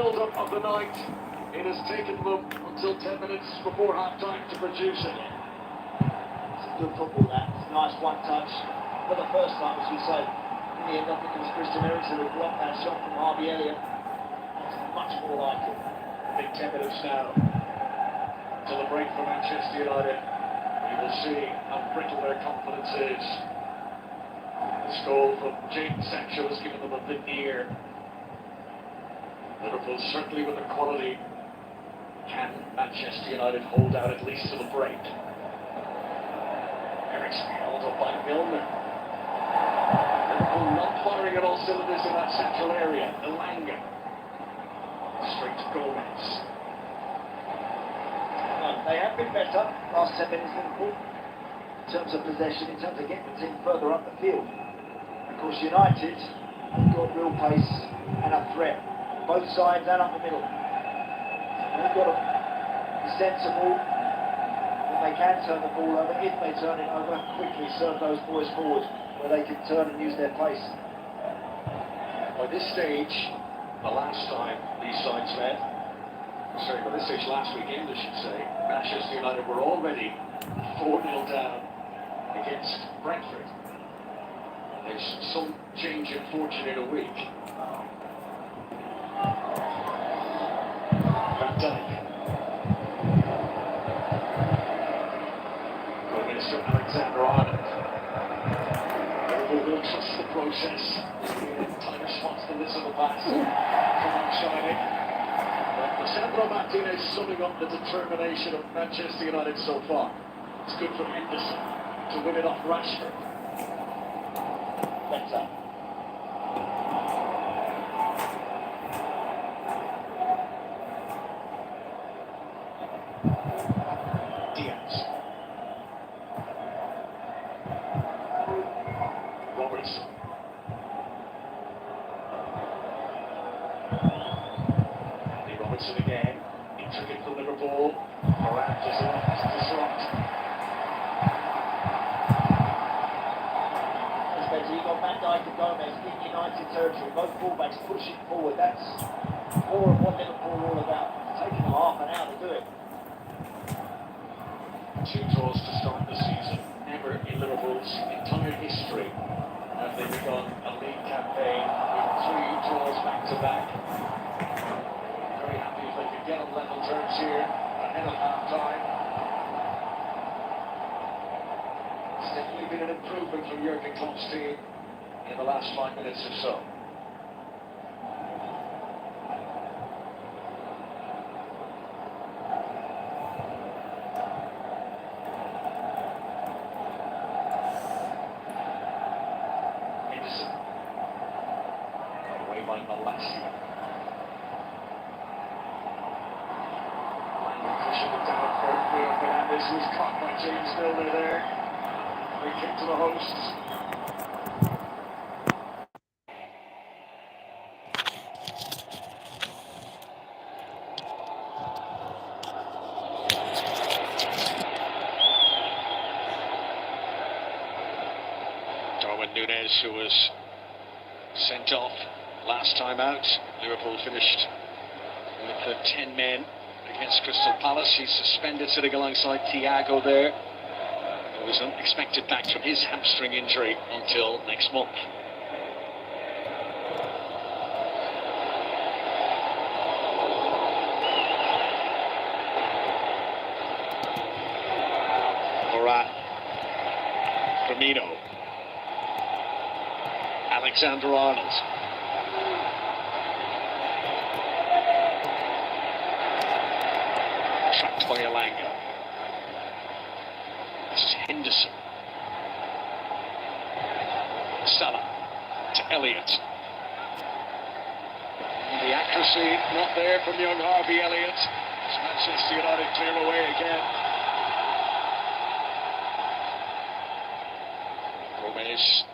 build-up of the night. It has taken them until 10 minutes before half-time to produce it. It's a good football, that. It's a nice one-touch. For the first time, as we say, in the end, I think it was Christian Eriksen who blocked that shot from Harvey Elliott. It's much more like it. I think 10 minutes now to the break for Manchester United. We will see how brittle their confidence is. This goal from Jadon Sancho has given them a veneer. Liverpool certainly with the quality. Can Manchester United hold out at least to the break? Eriksen held up by Milner. Liverpool not firing at all cylinders in that central area. Elanga. Straight to Gomez. They have been better last 10 minutes, Liverpool, in terms of possession, in terms of getting the team further up the field. Of course, United have got real pace and a threat, both sides and up the middle. They've got to be sensible when they can turn the ball over. If they turn it over, quickly serve those boys forward where they can turn and use their pace. By this stage, the last time these sides met, by this stage last weekend, I should say, Manchester United were already 4-0 down against Brentford. There's some change in fortune in a week. Van Dijk. Gomez to Alexander-Arnold. Liverpool will trust the process. Time response to this of the pass from outside it. Sandro Martinez summing up the determination of Manchester United so far. It's good for Henderson to win it off Rashford. Better. Diaz. Robertson. Robertson again. Intricate for Liverpool. Moran to disrupt. You've got Van Dijk and Gomez in United territory, both fullbacks pushing forward. That's more of what Liverpool are all about. It's taken them half an hour to do it. 2 draws to start the season. Never in Liverpool's entire history have they begun a league campaign with 3 draws back-to-back. Very happy if they could get on level terms here ahead of half-time. It's definitely been an improvement from Jurgen Klopp's team in the last 5 minutes or so. Henderson. Away by Malassi. Pushing it down for Rio Fernandez, who was caught by James Milner there. Free kick to the hosts. Darwin Núñez, who was sent off last time out. Liverpool finished with 10 men against Crystal Palace. He's suspended, sitting alongside Thiago there, who was unexpected back from his hamstring injury until next month. Moran. Firmino. Alexander-Arnold. Trapped by Elanga. This is Henderson. Salah to Elliott. The accuracy not there from young Harvey Elliott. As Manchester United clear away again. Gomez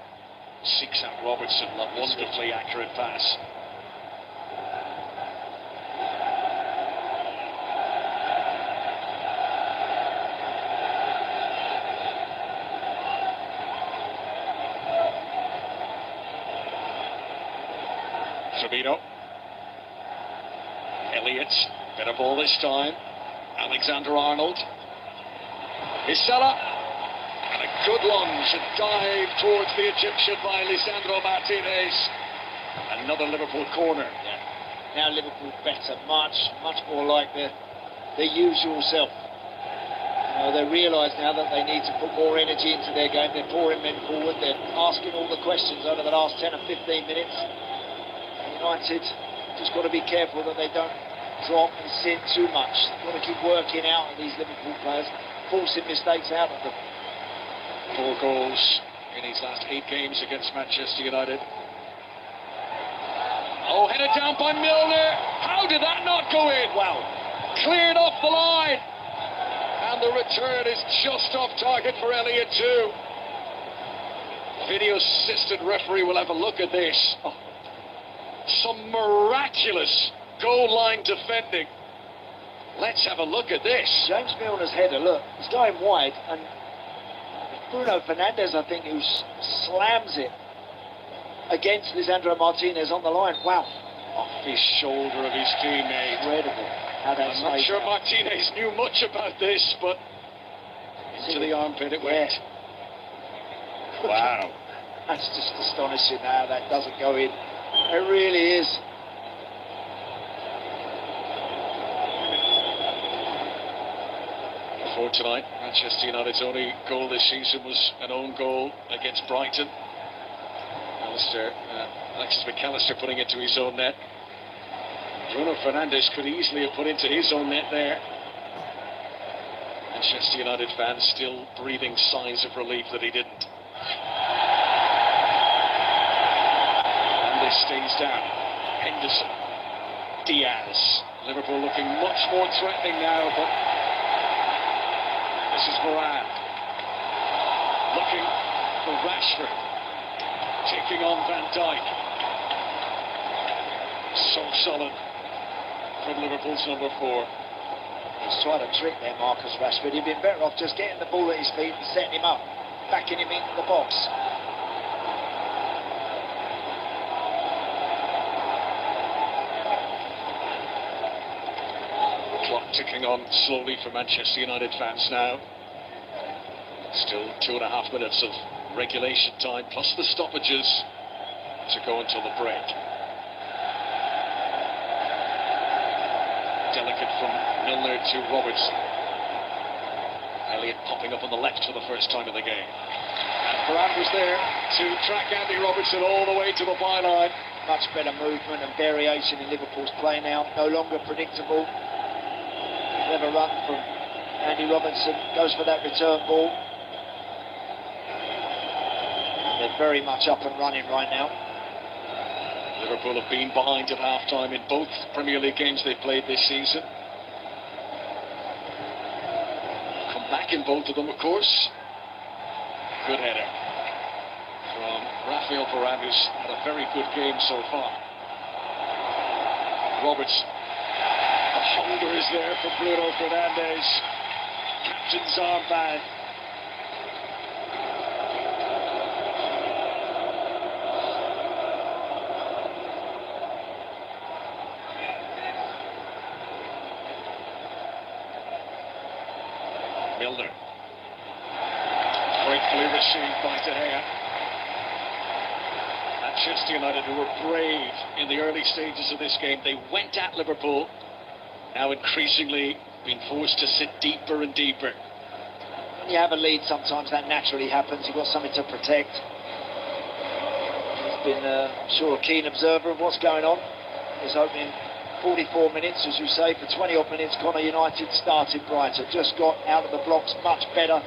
seeks out Robertson, that wonderfully accurate pass. Firmino. Elliott, better ball this time. Alexander-Arnold. Isela. And a good lunge, a dive towards the Egyptian by Lisandro Martinez. Another Liverpool corner. Yeah. Now Liverpool better, much more like their usual self. You know, they realise now that they need to put more energy into their game. They're pouring men forward. They're asking all the questions over the last 10 or 15 minutes. United just got to be careful that they don't drop and sit too much. Got to keep working out of these Liverpool players, forcing mistakes out of them. 4 goals in his last 8 games against Manchester United. Oh, headed down by Milner. How did that not go in? Wow. Cleared off the line. And the return is just off target for Elliott too. Video assistant referee will have a look at this. Oh, some miraculous goal line defending. Let's have a look at this. James Milner's header, look, it's going wide, and Bruno Fernandes, I think, who slams it against Lisandro Martinez on the line. Wow. Off his shoulder of his teammate. Incredible. How that's I'm not sure Martinez knew much about this, but into the armpit it went. Wow. That's just astonishing how that doesn't go in. It really is. Before tonight, Manchester United's only goal this season was an own goal against Brighton. Alexis McAllister putting it to his own net. Bruno Fernandes could easily have put into his own net there. Manchester United fans still breathing sighs of relief that he didn't. And this stays down. Henderson. Diaz. Liverpool looking much more threatening now, but this is Varane. Looking for Rashford. Taking on Van Dijk. So solid from Liverpool's number 4. He's trying to trick there, Marcus Rashford. He'd been better off just getting the ball at his feet and setting him up, backing him into the box. Clock ticking on slowly for Manchester United fans now. Still 2.5 minutes of regulation time, plus the stoppages to go until the break. Delicate from Milner to Robertson. Elliott popping up on the left for the first time in the game. And Varane was there to track Andy Robertson all the way to the byline. Much better movement and variation in Liverpool's play now. No longer predictable. Clever run from Andy Robertson. Goes for that return ball. They're very much up and running right now. Liverpool have been behind at half-time in both Premier League games they've played this season. Come back in both of them, of course. Good header from Rafael Varane, who's had a very good game so far. Roberts. The hunger is there for Bruno Fernandes. Captain's armband. Milner. Gratefully received by De Gea. Manchester United, who were brave in the early stages of this game, they went at Liverpool. Now increasingly being forced to sit deeper and deeper. When you have a lead, sometimes that naturally happens. You've got something to protect. He's been, I'm sure, a keen observer of what's going on. His opening 44 minutes, as you say, for 20 odd minutes, Connor, United started brighter. Just got out of the blocks much better.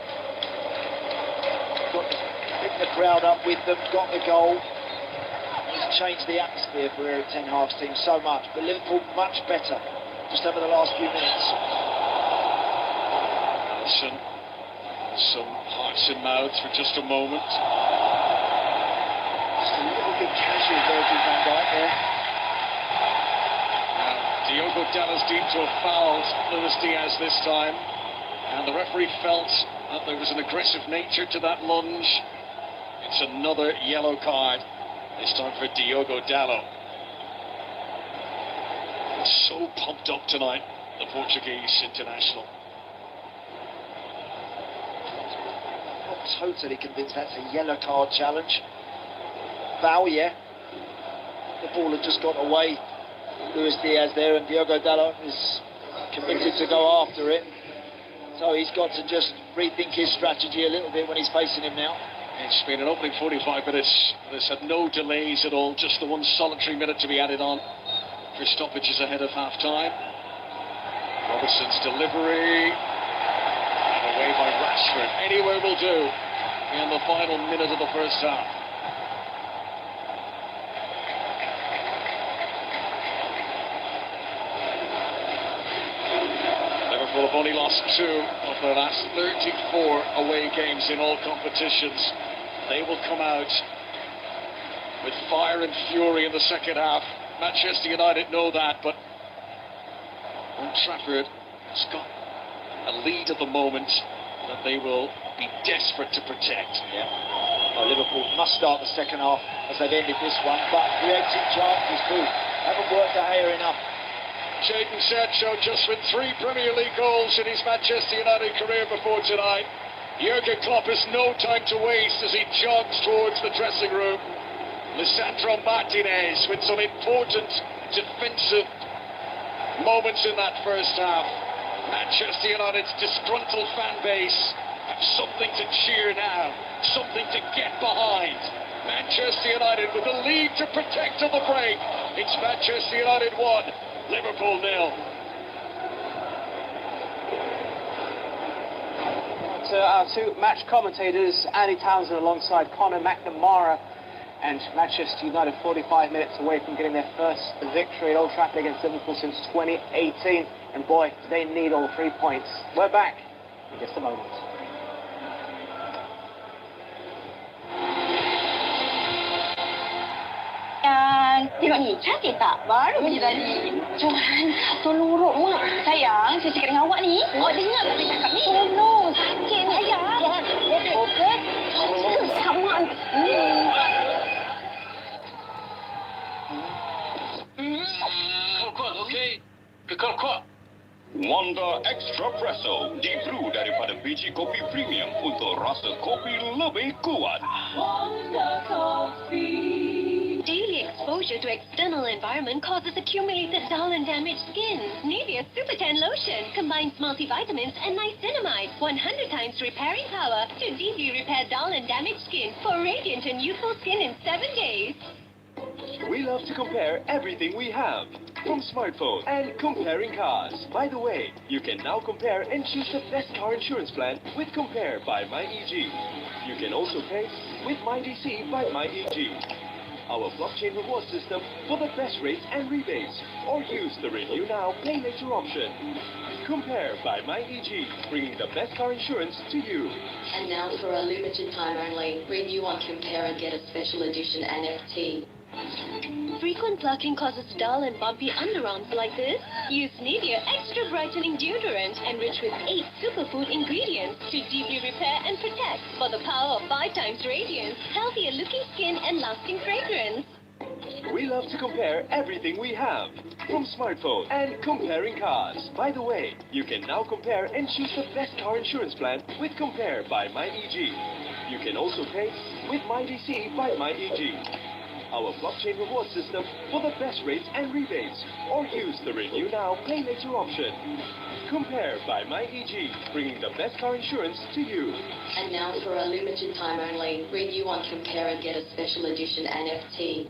Picked the crowd up with them, got the goal. He's changed the atmosphere for Erik ten Hag's team so much. But Liverpool much better just over the last few minutes. Alisson, some hearts and mouths for just a moment. Just a little bit casual, Virgil van Dijk there. Diogo Dallo's deemed to have fouled Luis Diaz this time, and the referee felt that there was an aggressive nature to that lunge. It's another yellow card, this time for Diogo Dallo. so pumped up tonight, the Portuguese international. Not totally convinced that's a yellow card challenge. Foul, yeah. The ball had just got away. Luis Diaz there, and Diogo Dalot is committed to go after it. So he's got to just rethink his strategy a little bit when he's facing him now. It's been an opening 45 minutes. There's had no delays at all, just the one solitary minute to be added on for stoppages ahead of half-time. Robertson's delivery, and away by Rashford. Anywhere will do in the final minute of the first half. Liverpool have only lost 2 of their last 34 away games in all competitions. They will come out with fire and fury in the second half. Manchester United know that, but Old Trafford has got a lead at the moment that they will be desperate to protect. Yeah. Well, Liverpool must start the second half as they've ended this one, but creating chances too. Haven't worked the hair enough. Jadon Sancho just with 3 Premier League goals in his Manchester United career before tonight. Jurgen Klopp has no time to waste as he jogs towards the dressing room. Lisandro Martinez with some important defensive moments in that first half. Manchester United's disgruntled fan base have something to cheer now, something to get behind. Manchester United with the lead to protect at the break. It's Manchester United 1, Liverpool 0. Our 2 match commentators, Andy Townsend alongside Conor McNamara, and Manchester United 45 minutes away from getting their first victory at Old Trafford against Liverpool since 2018. And boy, they need all 3 points. We're back in just a moment. Tengok ni, cantik tak? Baru je tadi. Johan, tolong urut mak. Sayang, saya cakap dengan awak ni. Awak dengar tak saya cakap ni? Tolong, sakit ni ayah. Jangan, okey? Sama. Kuat, okey? Kekal kuat. Wonder Extra Presso, di-brew daripada biji kopi premium untuk rasa kopi lebih kuat. Wonder Coffee. Daily exposure to external environment causes accumulated dull and damaged skin. Nivea Super Tan Lotion combines multivitamins and niacinamide, 100 times repairing power to deeply repair dull and damaged skin for radiant and youthful skin in 7 days. We love to compare everything we have, from smartphones and comparing cars. By the way, you can now compare and choose the best car insurance plan with Compare by MyEG. You can also pay with MyDC by MyEG, our blockchain reward system for the best rates and rebates, or use the Renew Now, Pay Later option. Compare by MyEG, bringing the best car insurance to you. And now for a limited time only, renew on Compare and get a special edition NFT. Frequent plucking causes dull and bumpy underarms like this? Use Nivea Extra Brightening Deodorant enriched with 8 superfood ingredients to deeply repair and protect for the power of 5 times radiance, healthier looking skin and lasting fragrance. We love to compare everything we have, from smartphones and comparing cars. By the way, you can now compare and choose the best car insurance plan with Compare by MyEG. You can also pay with MyDC by MyEG, our blockchain reward system for the best rates and rebates, or use the Renew Now, Pay Later option. Compare by MyEG, bringing the best car insurance to you. And now for a limited time only, renew on Compare and get a special edition NFT.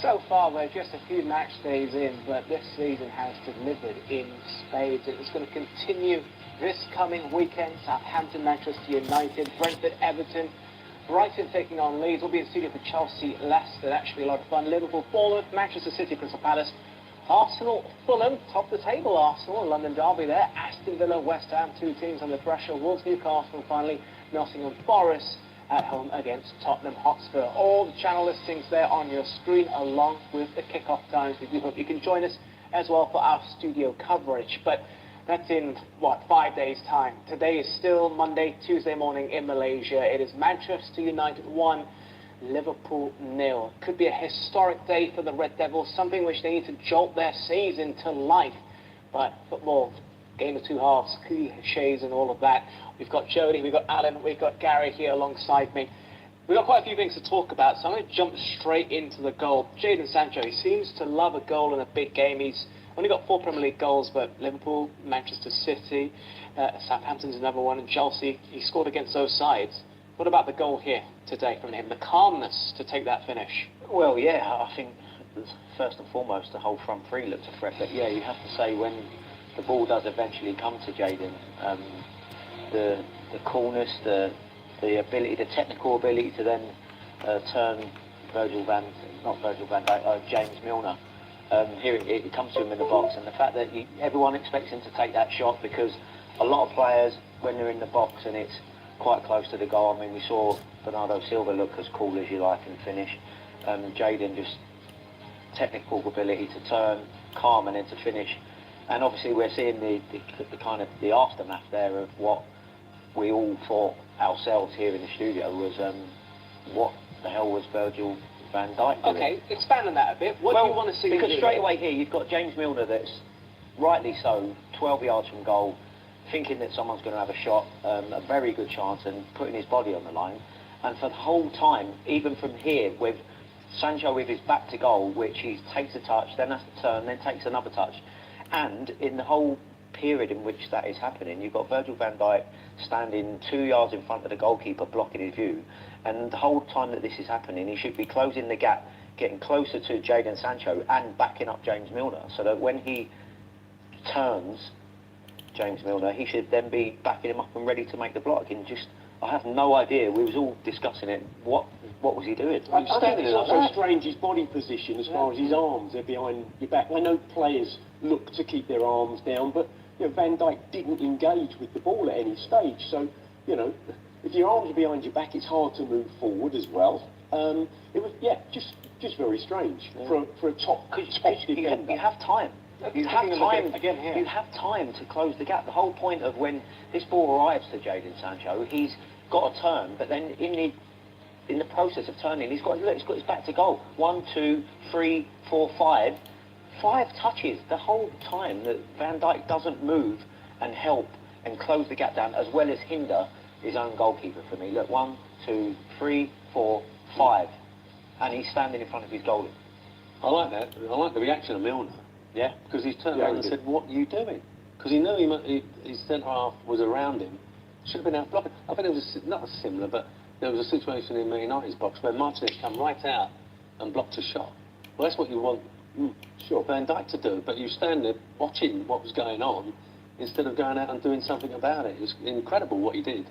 So far, we're just a few match days in, but this season has delivered in spades. It's going to continue this coming weekend. Southampton, Manchester United, Brentford, Everton, Brighton taking on Leeds. We'll be in studio for Chelsea, Leicester. That should be a lot of fun. Liverpool, Bournemouth, Manchester City, Crystal Palace, Arsenal, Fulham, top of the table Arsenal, London derby there. Aston Villa, West Ham, 2 teams under pressure. Wolves, Newcastle, and finally Nottingham Forest at home against Tottenham Hotspur. All the channel listings there on your screen, along with the kickoff times. We do hope you can join us as well for our studio coverage. But that's in, 5 days' time. Today is still Monday, Tuesday morning in Malaysia. It is Manchester United 1, Liverpool 0. Could be a historic day for the Red Devils, something which they need to jolt their season to life. But football, game of two halves, cliches and all of that. We've got Jody, we've got Alan, we've got Gary here alongside me. We've got quite a few things to talk about, so I'm going to jump straight into the goal. Jadon Sancho, he seems to love a goal in a big game. He's only got 4 Premier League goals, but Liverpool, Manchester City, Southampton's another one, and Chelsea, he scored against those sides. What about the goal here today from him, the calmness to take that finish? Well, yeah, I think first and foremost the whole front three looked a threat, but yeah, you have to say when the ball does eventually come to Jadon, the coolness, the ability, the technical ability to then turn James Milner. Here it comes to him in the box, and the fact that everyone expects him to take that shot, because a lot of players, when they're in the box and it's quite close to the goal, I mean, we saw Bernardo Silva look as cool as you like and finish. Jadon just technical ability to turn, calm, and then to finish. And obviously we're seeing the kind of the aftermath there of what we all thought ourselves here in the studio was what the hell was Virgil van Dijk doing? Okay, expand on that a bit. What do you want to see? Because straight away here you've got James Milner that's rightly so 12 yards from goal, thinking that someone's going to have a shot, a very good chance, and putting his body on the line. And for the whole time, even from here, with Sancho with his back to goal, which he takes a touch, then has to turn, then takes another touch. And in the whole period in which that is happening, you've got Virgil van Dijk standing 2 yards in front of the goalkeeper, blocking his view. And the whole time that this is happening, he should be closing the gap, getting closer to Jadon Sancho and backing up James Milner, so that when he turns James Milner, he should then be backing him up and ready to make the block. And just, I have no idea. We was all discussing it. What was he doing? I think it's also strange, his body position as far as his arms are behind your back. I know players look to keep their arms down, but you know, Van Dijk didn't engage with the ball at any stage. So, you know, if your arms are behind your back, it's hard to move forward as well. It was, yeah, just very strange for a top defender. You have time. You have time. You have time to close the gap. The whole point of when this ball arrives to Jadon Sancho, he's got a turn, but then in the process of turning, he's got his back to goal. 1, 2, 3, 4, 5. 5 touches the whole time that Van Dijk doesn't move and help and close the gap down, as well as hinder his own goalkeeper for me. Look, 1, 2, 3, 4, 5. And he's standing in front of his goalie. I like that. I like the reaction of Milner. Yeah. Because he's turned around and said, "What are you doing?" Because he knew his centre half was around him. Should have been out blocking. I think it was not similar, but there was a situation in Man United's box where Martinez come right out and blocked a shot. Well, that's what you want Van Dijk to do, but you stand there watching what was going on instead of going out and doing something about it. It was incredible what he did.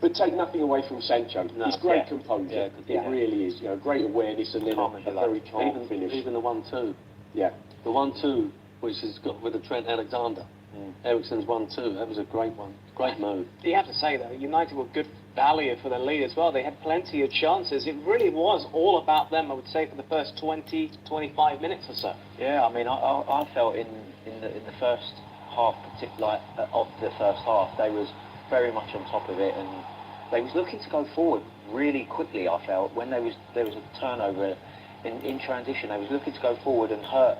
But take nothing away from Sancho. No, his great composure. It really is. You know, great awareness and then a very calm finish. Even the 1-2. Yeah. The 1-2, which has got with the Trent Alexander. Eriksen's 1-2, that was a great one. Great move. You have to say, though, United were good value for the lead as well. They had plenty of chances. It really was all about them, I would say, for the first 20 to 25 minutes or so. Yeah, I mean, I felt in the first half, particularly of the first half, they was very much on top of it, and they was looking to go forward really quickly. I felt when there was a turnover in transition, they was looking to go forward and hurt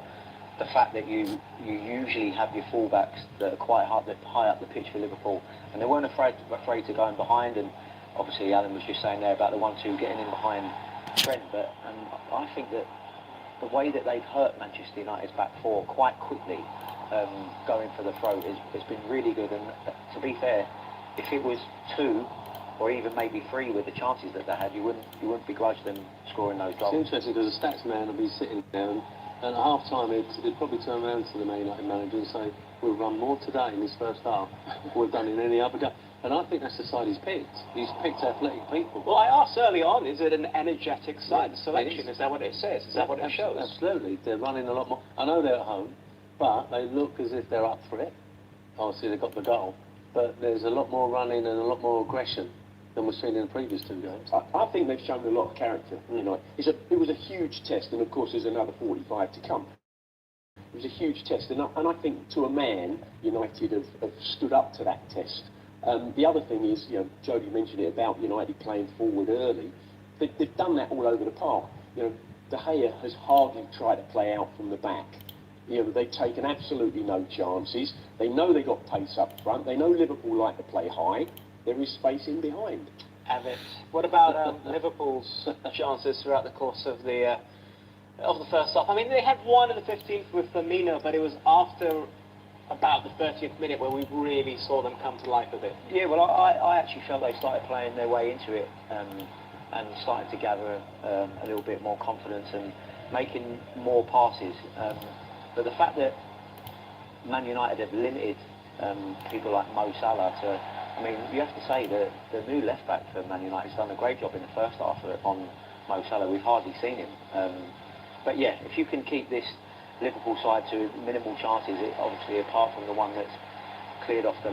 the fact that you usually have your fullbacks that are quite high up the pitch for Liverpool, and they weren't afraid to go in behind. And obviously Alan was just saying there about the 1-2 getting in behind Trent, but I think that the way that they've hurt Manchester United's back four quite quickly, going for the throat, has been really good. And to be fair, if it was 2 or even maybe 3 with the chances that they had, you wouldn't begrudge them scoring those goals. It's interesting because the stats man will be sitting there and at half time he'd probably turn around to the Man United manager and say, "We'll run more today in this first half than we've done in any other game." And I think that's the side he's picked. He's picked athletic people. Well, I asked early on, is it an energetic side selection? Is that what it says? Is that what it shows? Absolutely. They're running a lot more. I know they're at home, but they look as if they're up for it. Obviously they've got the goal, but there's a lot more running and a lot more aggression than we've seen in the previous 2 games. I think they've shown a lot of character. You know, it was a huge test, and of course there's another 45 to come. It was a huge test, and I think to a man, United have stood up to that test. The other thing is, Jody mentioned it about United playing forward early. they've done that all over the park. You know, De Gea has hardly tried to play out from the back. You know, they've taken absolutely no chances. They know they've got pace up front. They know Liverpool like to play high. There is space in behind. What about Liverpool's chances throughout the course of the first half? I mean, they had one in the 15th with Firmino, but it was after about the 30th minute where we really saw them come to life a bit. Yeah, well, I actually felt they started playing their way into it and started to gather a little bit more confidence and making more passes. But the fact that Man United have limited people like Mo Salah to, I mean, you have to say that the new left-back for Man United has done a great job in the first half on Mo Salah. We've hardly seen him. But yeah, if you can keep this Liverpool side to minimal chances, obviously apart from the one that's cleared off the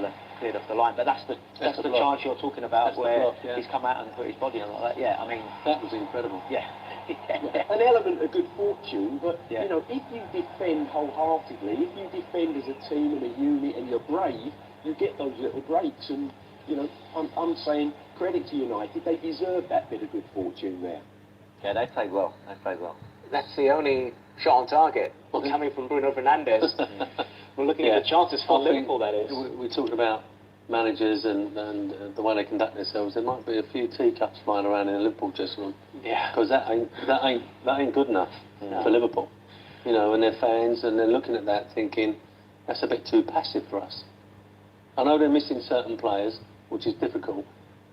line, but that's the chance you're talking about, where block, yeah. He's come out and put his body on like that. Yeah, I mean, that was incredible. Yeah. An element of good fortune, but yeah. You know, if you defend wholeheartedly, if you defend as a team and a unit and you're brave, you get those little breaks. And you know, I'm saying credit to United, they deserve that bit of good fortune there. Yeah, they played well. That's the only shot on target. Well, coming from Bruno Fernandes. We're looking at the chances for Liverpool, that is. We talked about managers and the way they conduct themselves. There might be a few teacups flying around in the Liverpool dressing room. Yeah. Because that ain't good enough for Liverpool. You know, and their fans, and they're looking at that thinking, that's a bit too passive for us. I know they're missing certain players, which is difficult,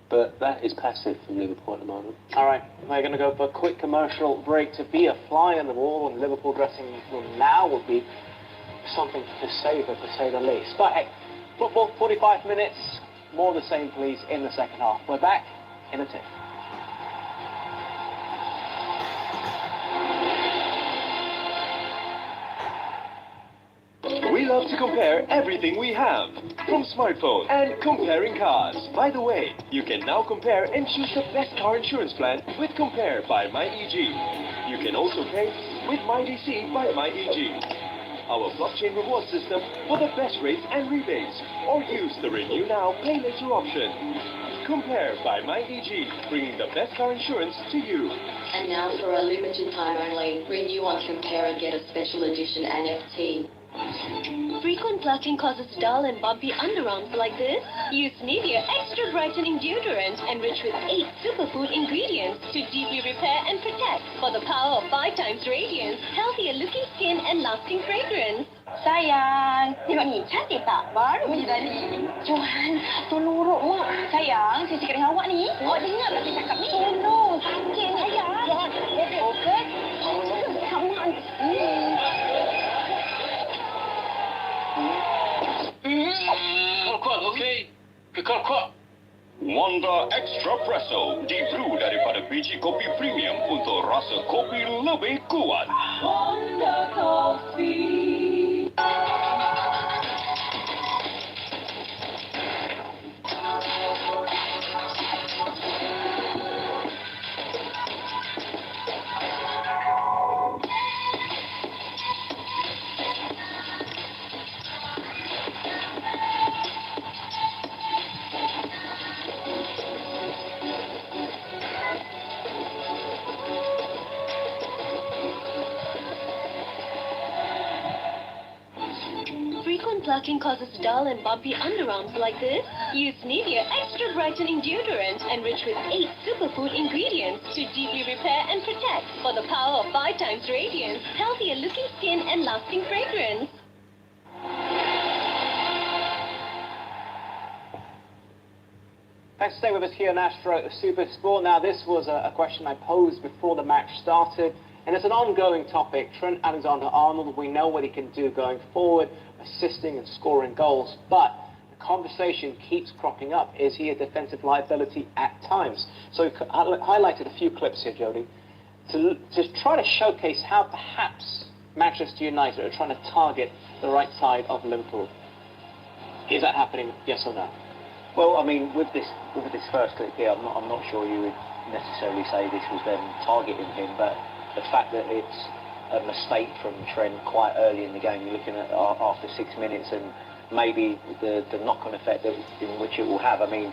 but that is passive from Liverpool at the moment. All right, we're going to go for a quick commercial break. To be a fly on the wall in the Liverpool dressing room now would be something to savour, to say the least. But hey, football, 45 minutes, more of the same, please, in the second half. We're back in a tick. We love to compare everything we have, from smartphone and comparing cars. By the way, you can now compare and choose the best car insurance plan with Compare by MyEG. You can also pay with MyDC by MyEG. Our blockchain reward system for the best rates and rebates, or use the Renew Now, Pay Later option. Compare by MyEG, bringing the best car insurance to you. And now for a limited time only, renew on Compare and get a special edition NFT. Frequent plucking causes dull and bumpy underarms like this? Use Nivea Extra Brightening Deodorant enriched with 8 superfood ingredients to deeply repair and protect for the power of 5 times radiance, healthier looking skin and lasting fragrance. Sayang, tengok ni, cantik tak? Baru je tadi. Johan, tolong urut mak. Sayang, saya cakap dengan awak ni. Awak dengar tak saya cakap ni? Tolong, sakit sayang. Johan, fokus. Kamu Okay. Wanda Extra Presso, di-brew daripada biji kopi premium untuk rasa kopi lebih kuat. Wanda Coffee. Plucking causes dull and bumpy underarms like this? Use Nivea Extra Brightening Deodorant enriched with 8 superfood ingredients to deeply repair and protect for the power of 5 times radiance, healthier looking skin and lasting fragrance. Thanks for staying with us here on Astro Super Sport. Now, this was a question I posed before the match started, and it's an ongoing topic. Trent Alexander-Arnold, we know what he can do going forward, assisting and scoring goals, but the conversation keeps cropping up. Is he a defensive liability at times? So I highlighted a few clips here, Jody, to try to showcase how perhaps Manchester United are trying to target the right side of Liverpool. Is that happening, yes or no? Well, I mean, with this first clip here, I'm not sure you would necessarily say this was them targeting him, but the fact that it's a mistake from Trent quite early in the game, you're looking at after 6 minutes, and maybe the knock-on effect in which it will have. I mean,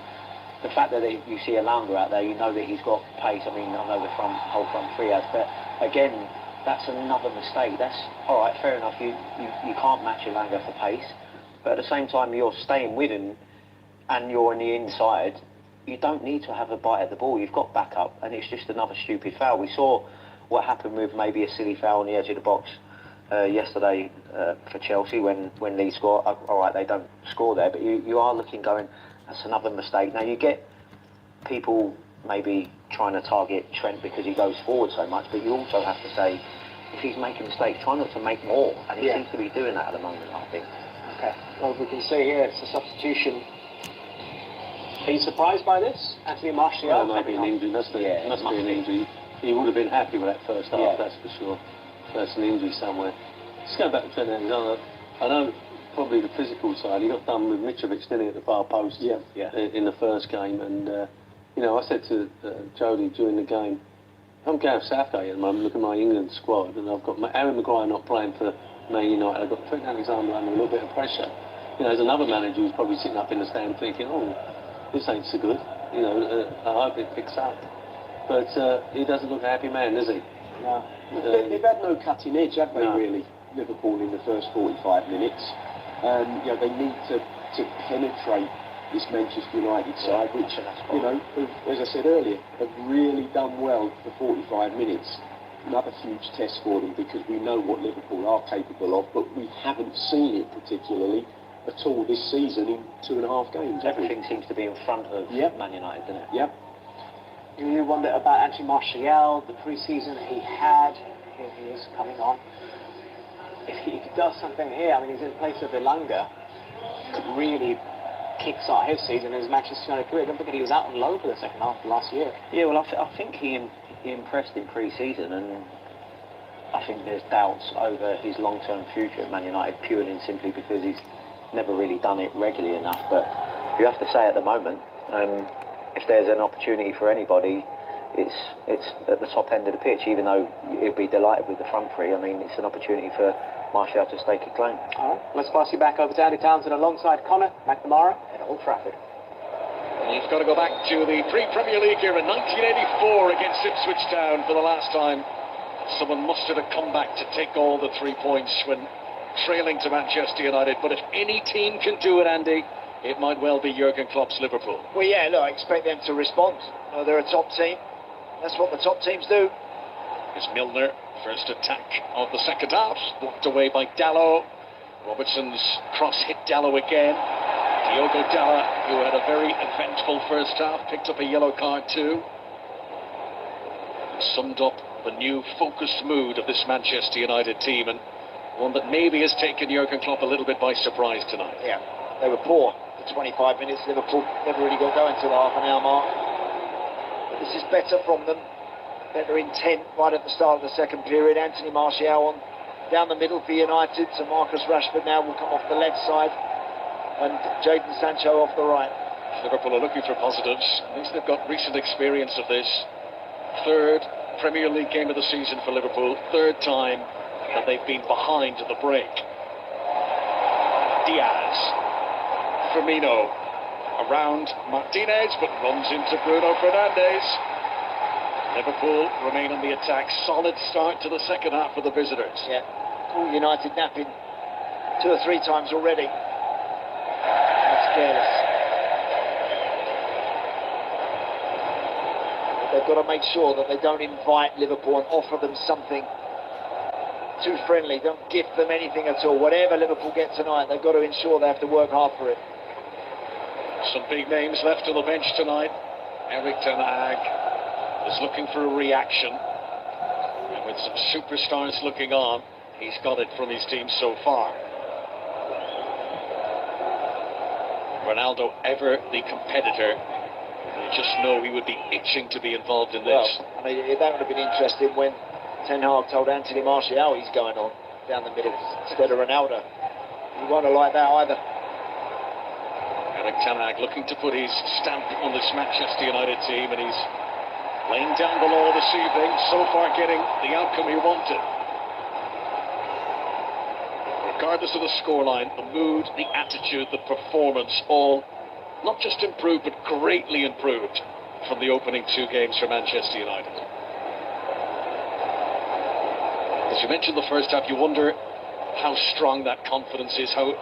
the fact that you see Alanga out there, you know that he's got pace. I mean, I know the whole front three has, but again, that's another mistake. That's all right, fair enough. You can't match Alanga for pace, but at the same time, you're staying with him, and you're on the inside. You don't need to have a bite at the ball. You've got backup, and it's just another stupid foul. We saw what happened with maybe a silly foul on the edge of the box yesterday for Chelsea when Lee scored. All right, they don't score there, but you are looking going, that's another mistake. Now you get people maybe trying to target Trent because he goes forward so much, but you also have to say, if he's making mistakes, try not to make more, and he seems to be doing that at the moment, I think. Okay, well, we can see here it's a substitution. Are you surprised by this? Anthony Martial? Well, maybe an injury. Must be an injury. He would have been happy with that first half, that's for sure. That's an injury somewhere. Just going back to Trent Alexander, I know probably the physical side, he got done with Mitrovic, didn't he, at the far post in the first game. And, you know, I said to Jody during the game, I'm Gareth Southgate at the moment, look at my England squad, and I've got Aaron Maguire not playing for Man United, I've got Trent Alexander under a little bit of pressure. You know, there's another manager who's probably sitting up in the stand thinking, oh, this ain't so good. You know, I hope it picks up. But he doesn't look a happy man, does he? No. They've had no cutting edge, have they, really, Liverpool in the first 45 minutes. You know, they need to penetrate this Manchester United side, which, you know, as I said earlier, have really done well for 45 minutes. Another huge test for them, because we know what Liverpool are capable of, but we haven't seen it particularly at all this season in 2.5 games. Everything seems to be in front of Man United, doesn't it? Yep. You wonder about Anthony Martial, the pre-season he had. Here he is coming on. If he does something here, I mean, he's in place of Alanga, could really kickstart his season as Manchester United career. I don't think he was out on loan for the second half of last year. Yeah, well, I think he impressed in pre-season, and I think there's doubts over his long-term future at Man United, purely and simply because he's never really done it regularly enough. But you have to say at the moment, if there's an opportunity for anybody, it's at the top end of the pitch, even though he'd be delighted with the front three. I mean, it's an opportunity for Martial to stake a claim. All right, let's pass you back over to Andy Townsend alongside Conor McNamara at Old Trafford. And you've got to go back to the pre-Premier League era, 1984 against Ipswich Town for the last time. Someone mustered a comeback to take all the 3 points when trailing to Manchester United. But if any team can do it, Andy, it might well be Jurgen Klopp's Liverpool. Well, yeah, look, I expect them to respond. They're a top team. That's what the top teams do. It's Milner, first attack of the second half, blocked away by Dalot. Robertson's cross hit Dalot again. Diogo Dalla, who had a very eventful first half, picked up a yellow card too. Summed up the new focused mood of this Manchester United team, and one that maybe has taken Jurgen Klopp a little bit by surprise tonight. Yeah, they were poor for 25 minutes. Liverpool never really got going until the half-an-hour mark. But this is better from them. Better intent right at the start of the second period. Anthony Martial on down the middle for United. So Marcus Rashford now will come off the left side, and Jadon Sancho off the right. Liverpool are looking for positives. At least they've got recent experience of this. Third Premier League game of the season for Liverpool. Third time that they've been behind at the break. Diaz. Firmino. Around Martinez, but runs into Bruno Fernandes. Liverpool remain on the attack. Solid start to the second half for the visitors. Yeah. All United napping 2 or 3 times already. That's careless. They've got to make sure that they don't invite Liverpool and offer them something too friendly. Don't gift them anything at all. Whatever Liverpool get tonight, they've got to ensure they have to work hard for it. Some big names left on the bench tonight. Erik ten Hag is looking for a reaction, and with some superstars looking on, he's got it from his team so far. Ronaldo, ever the competitor, you just know he would be itching to be involved in this. Well, I mean, that would have been interesting when Ten Hag told Anthony Martial he's going on down the middle instead of Ronaldo. He won't have liked that either. Erik ten Hag looking to put his stamp on this Manchester United team, and he's laying down the law this evening, so far getting the outcome he wanted. Regardless of the scoreline, the mood, the attitude, the performance, all not just improved, but greatly improved from the opening 2 games for Manchester United. As you mentioned the first half, you wonder how strong that confidence is, how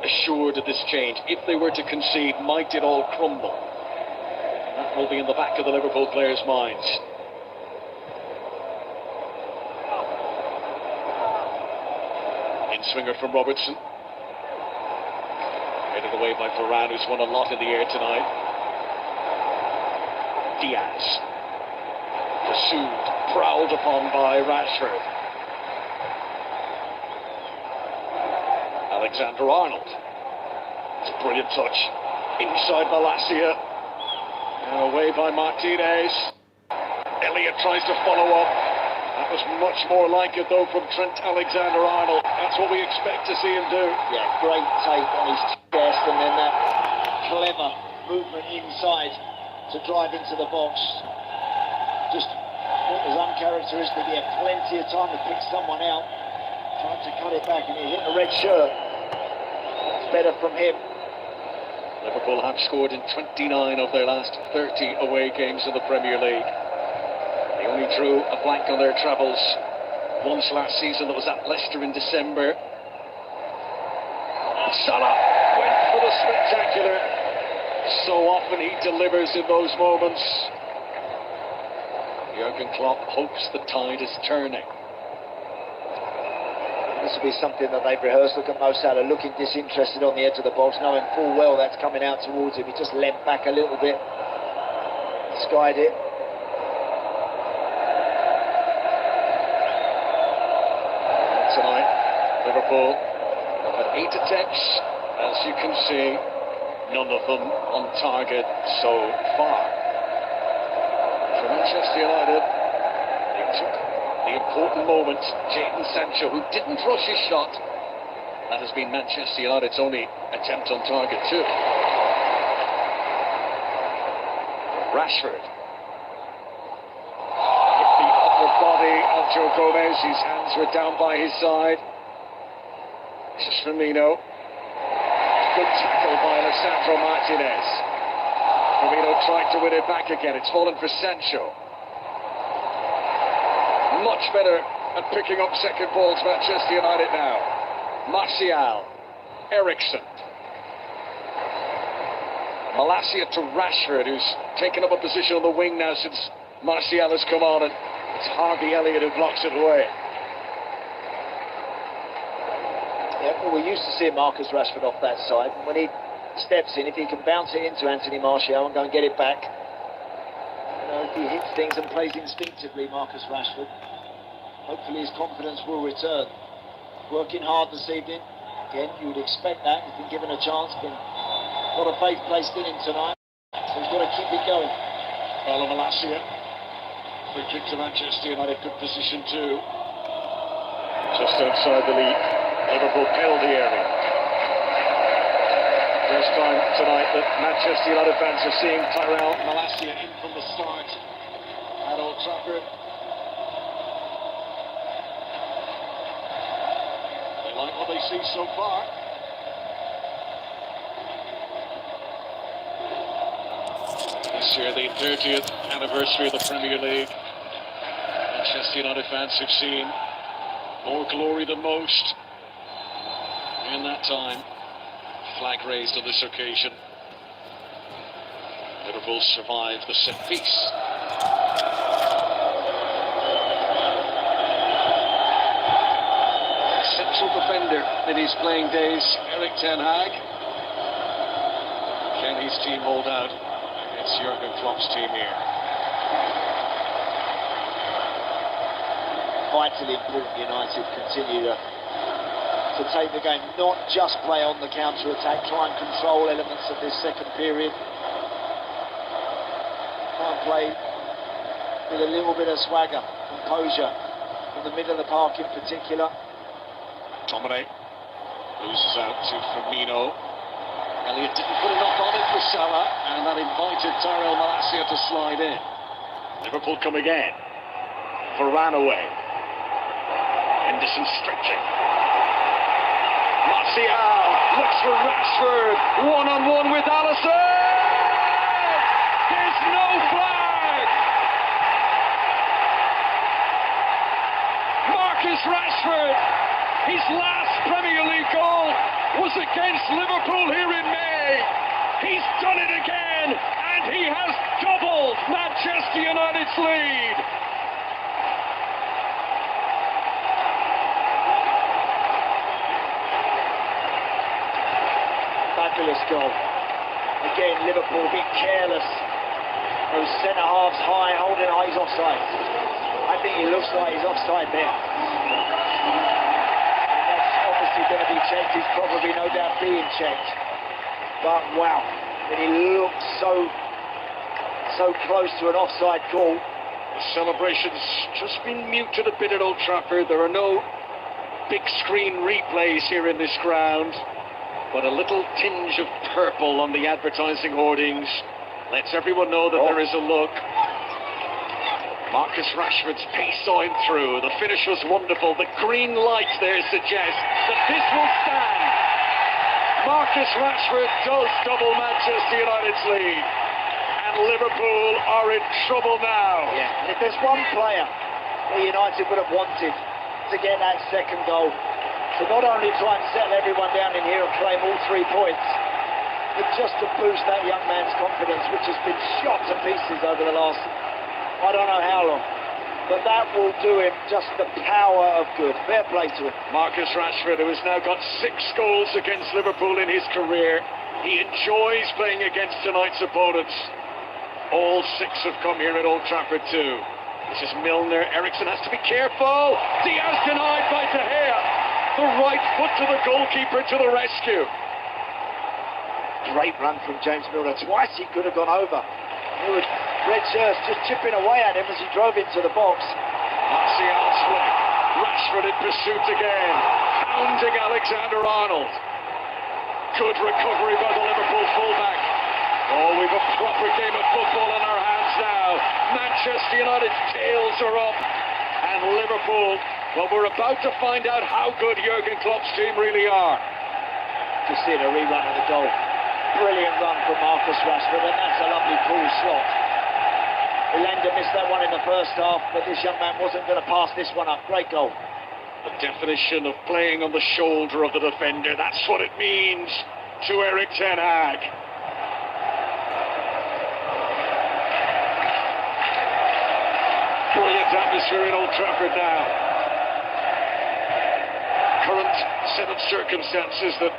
assured of this change. If they were to concede, might it all crumble? That will be in the back of the Liverpool players' minds. In-swinger from Robertson. Headed away by Varane, who's won a lot in the air tonight. Diaz. Pursued, prowled upon by Rashford. Alexander-Arnold. It's a brilliant touch. Inside Malacia. And away by Martinez. Elliott tries to follow up. That was much more like it, though, from Trent Alexander-Arnold. That's what we expect to see him do. Yeah, great take on his chest, and then that clever movement inside to drive into the box. Just what was uncharacteristic. He had plenty of time to pick someone out. Tried to cut it back, and he hit the red shirt. It's better from him. Liverpool have scored in 29 of their last 30 away games in the Premier League. They only drew a blank on their travels once last season. That was at Leicester in December. Salah went for the spectacular. So often he delivers in those moments. Jurgen Klopp hopes the tide is turning. This will be something that they've rehearsed. Look at Mo Salah looking disinterested on the edge of the box, knowing full well that's coming out towards him. He just leant back a little bit, skied it. And tonight, Liverpool have had 8 attempts, as you can see, none of them on target so far. For Manchester United, they took the important moment. Jadon Sancho, who didn't rush his shot. That has been Manchester United's only attempt on target too. Rashford. Hit the upper body of Joe Gomez. His hands were down by his side. This is Firmino. Good tackle by Alessandro Martinez. Firmino tried to win it back again. It's fallen for Sancho. Much better at picking up second balls, Manchester United now. Martial, Eriksen. Malacia to Rashford, who's taken up a position on the wing now since Martial has come on, and it's Harvey Elliott who blocks it away. Yeah, well, we're used to seeing Marcus Rashford off that side. When he steps in, if he can bounce it into Anthony Martial and go and get it back, if he hits things and plays instinctively, Marcus Rashford, hopefully his confidence will return. Working hard this evening. Again, you would expect that. He's been given a chance. Been a lot of faith placed in him tonight. So he's got to keep it going. Paulo Malacia. Free kick to Manchester United. Good position too. Just outside the Liverpool penalty area. First time tonight that Manchester United fans are seeing Tyrell Malacia in from the start at Old Trafford. They like what they see so far. This year, the 30th anniversary of the Premier League. Manchester United fans have seen more glory than most in that time. Flag raised on this occasion. Liverpool survived the set piece. Central defender in his playing days, Erik ten Hag. Can his team hold out against Jurgen Klopp's team here? Vitally important United continue to take the game, not just play on the counter-attack, try and control elements of this second period. Try and play with a little bit of swagger, composure, in the middle of the park in particular. Tomine loses out to Firmino. Elliott didn't put enough on it for Salah, and that invited Tyrell Malacia to slide in. Liverpool come again. Varane away. Henderson stretching. Martial looks for Rashford. One-on-one with Alisson. Marcus Rashford, his last Premier League goal was against Liverpool here in May. He's done it again, and he has doubled Manchester United's lead. Fabulous goal. Again, Liverpool a bit careless. Those centre-halves high, holding he's offside. I think he looks like he's offside there. And that's obviously going to be checked. He's probably no doubt being checked. But wow, when he looks so close to an offside call. The celebration's just been muted a bit at Old Trafford. There are no big screen replays here in this ground, but a little tinge of purple on the advertising hoardings lets everyone know that there is a look. Marcus Rashford's pace saw him through. The finish was wonderful. The green light there suggests that this will stand. Marcus Rashford does double Manchester United's lead. And Liverpool are in trouble now. Yeah, and if there's one player that United would have wanted to get that second goal, to not only try and settle everyone down in here and claim all 3 points, but just to boost that young man's confidence, which has been shot to pieces over the last, I don't know how long. But that will do him just the power of good. Fair play to him. Marcus Rashford, who has now got 6 goals against Liverpool in his career. He enjoys playing against tonight's opponents. All 6 have come here at Old Trafford too. This is Milner. Eriksen has to be careful. Diaz denied by De Gea. The right foot to the goalkeeper to the rescue. Great run from James Milner. Twice he could have gone over. Red shirts just chipping away at him as he drove into the box. Martial split. Rashford in pursuit again. Hounding Alexander-Arnold. Good recovery by the Liverpool fullback. Oh, we've a proper game of football in our hands now. Manchester United's tails are up. And Liverpool, well, we're about to find out how good Jurgen Klopp's team really are. Just seeing a rerun of the goal. Brilliant run from Marcus Rashford, and that's a lovely cool slot. Elanga missed that one in the first half, but this young man wasn't going to pass this one up. Great goal. The definition of playing on the shoulder of the defender, that's what it means to Erik ten Hag. Brilliant atmosphere in Old Trafford now. Current set of circumstances that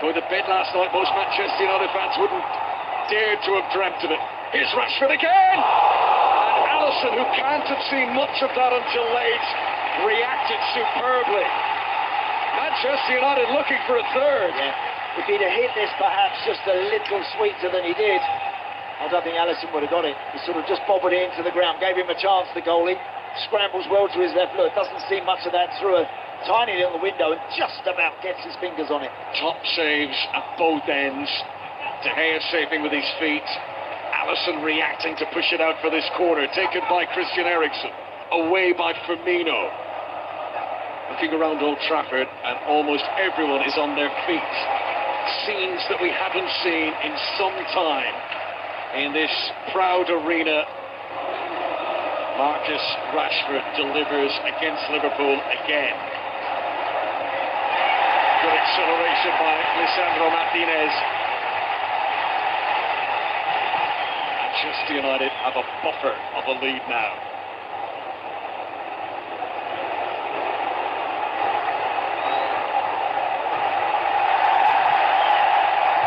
going to bed last night, most Manchester United fans wouldn't dare to have dreamt of it. Here's Rashford again! And Alisson, who can't have seen much of that until late, reacted superbly. Manchester United looking for a third. Yeah. If he'd have hit this perhaps just a little sweeter than he did, I don't think Alisson would have got it. He sort of just bobbled it into the ground, gave him a chance, the goalie. Scrambles well to his left. Look, doesn't see much of that through a tiny little window and just about gets his fingers on it. Top saves at both ends. De Gea saving with his feet. Alisson reacting to push it out for this corner. Taken by Christian Eriksen. Away by Firmino. Looking around Old Trafford and almost everyone is on their feet. Scenes that we haven't seen in some time in this proud arena. Marcus Rashford delivers against Liverpool again. Good acceleration by Lisandro Martinez. Manchester United have a buffer of a lead now.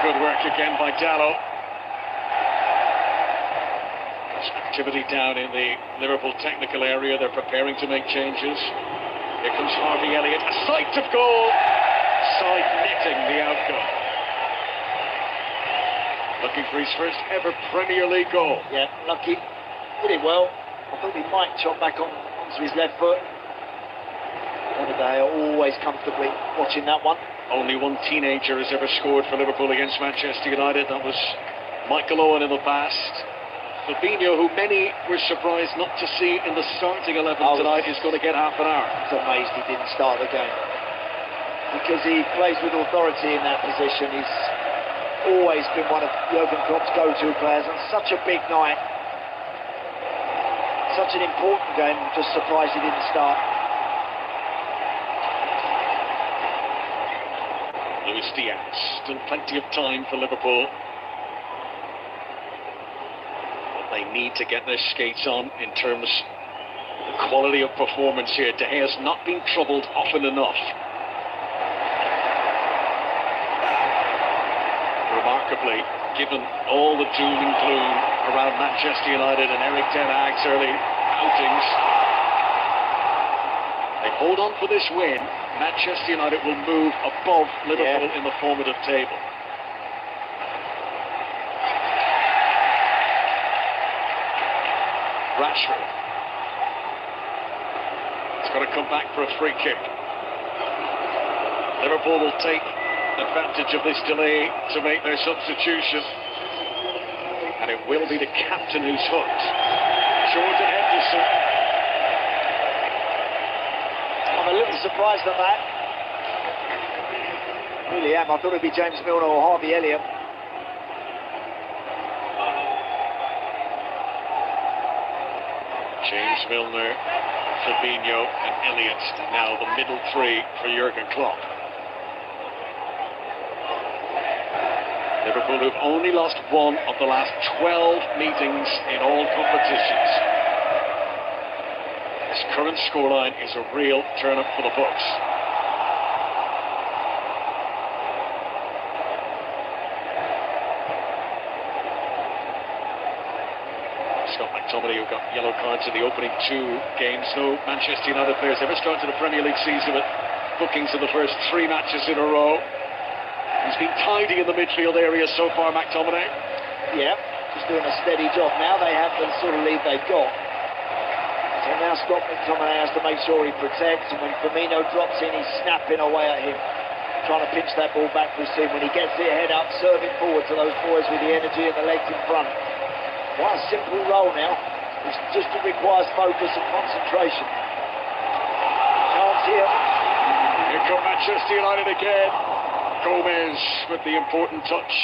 Good work again by Dallo. There's activity down in the Liverpool technical area. They're preparing to make changes. Here comes Harvey Elliott. A sight of goal. Side netting the outcome. Looking for his first ever Premier League goal. Yeah, lucky. Did it well. I thought he might chop back onto his left foot. They are always comfortably watching that one. Only one teenager has ever scored for Liverpool against Manchester United. That was Michael Owen in the past. Fabinho, who many were surprised not to see in the starting 11 tonight, is going to get half an hour. I was amazed he didn't start the game. Because he plays with authority in that position. He's always been one of Jurgen Klopp's go-to players, and such a big night. Such an important game. I'm just surprised he didn't start. Luis Diaz. Still plenty of time for Liverpool. But they need to get their skates on in terms of the quality of performance here. De Gea's not been troubled often enough. Remarkably, given all the doom and gloom around Manchester United and Eric Ten Hag's early outings, they hold on for this win. Manchester United will move above Liverpool in the formative table. Rashford. It's got to come back for a free kick. Liverpool will take advantage of this delay to make their substitution. And it will be the captain who's hooked. Jordan Henderson. I'm a little surprised at that. Really am. I thought it'd be James Milner or Harvey Elliott. James Milner, Fabinho and Elliott now the middle three for Jurgen Klopp. Liverpool who've only lost one of the last 12 meetings in all competitions. This current scoreline is a real turn-up for the books. Scott McTominay, who got yellow cards in the opening two games. No Manchester United players ever started a Premier League season with bookings in the first three matches in a row. He's been tidy in the midfield area so far, McTominay. Yeah, just doing a steady job. Now they have the sort of lead they've got. So now Scott McTominay has to make sure he protects, and when Firmino drops in, he's snapping away at him, trying to pinch that ball back for his team. When he gets it head up, serving forward to those boys with the energy and the legs in front. Quite a simple role now. It just requires focus and concentration. Chance here. Here come Manchester United again. Gomez with the important touch.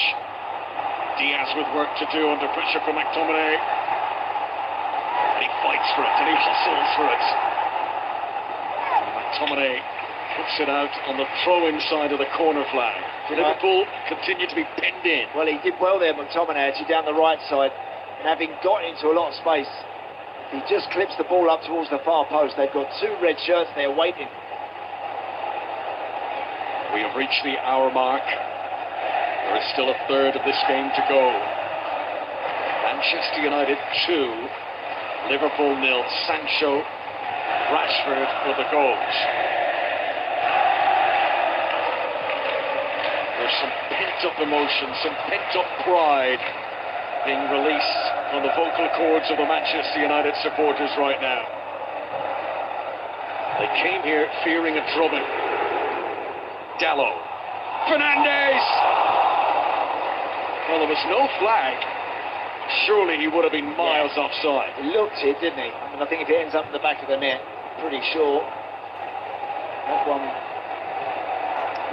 Diaz with work to do under pressure from McTominay. And he fights for it and he hustles for it. And McTominay puts it out on the throw-in side of the corner flag. Liverpool continue to be pinned in. Well, he did well there, McTominay, actually down the right side. And having got into a lot of space, he just clips the ball up towards the far post. They've got two red shirts there waiting. We have reached the hour mark. There is still a third of this game to go. Manchester United 2, Liverpool 0. Sancho, Rashford for the goals. There's some pent-up emotion, some pent-up pride being released from the vocal cords of the Manchester United supporters right now. They came here fearing a drubbing. Dallo. Fernandes! Well, there was no flag. Surely he would have been miles offside. He looked it, didn't he? I mean, I think if it ends up in the back of the net, pretty sure that one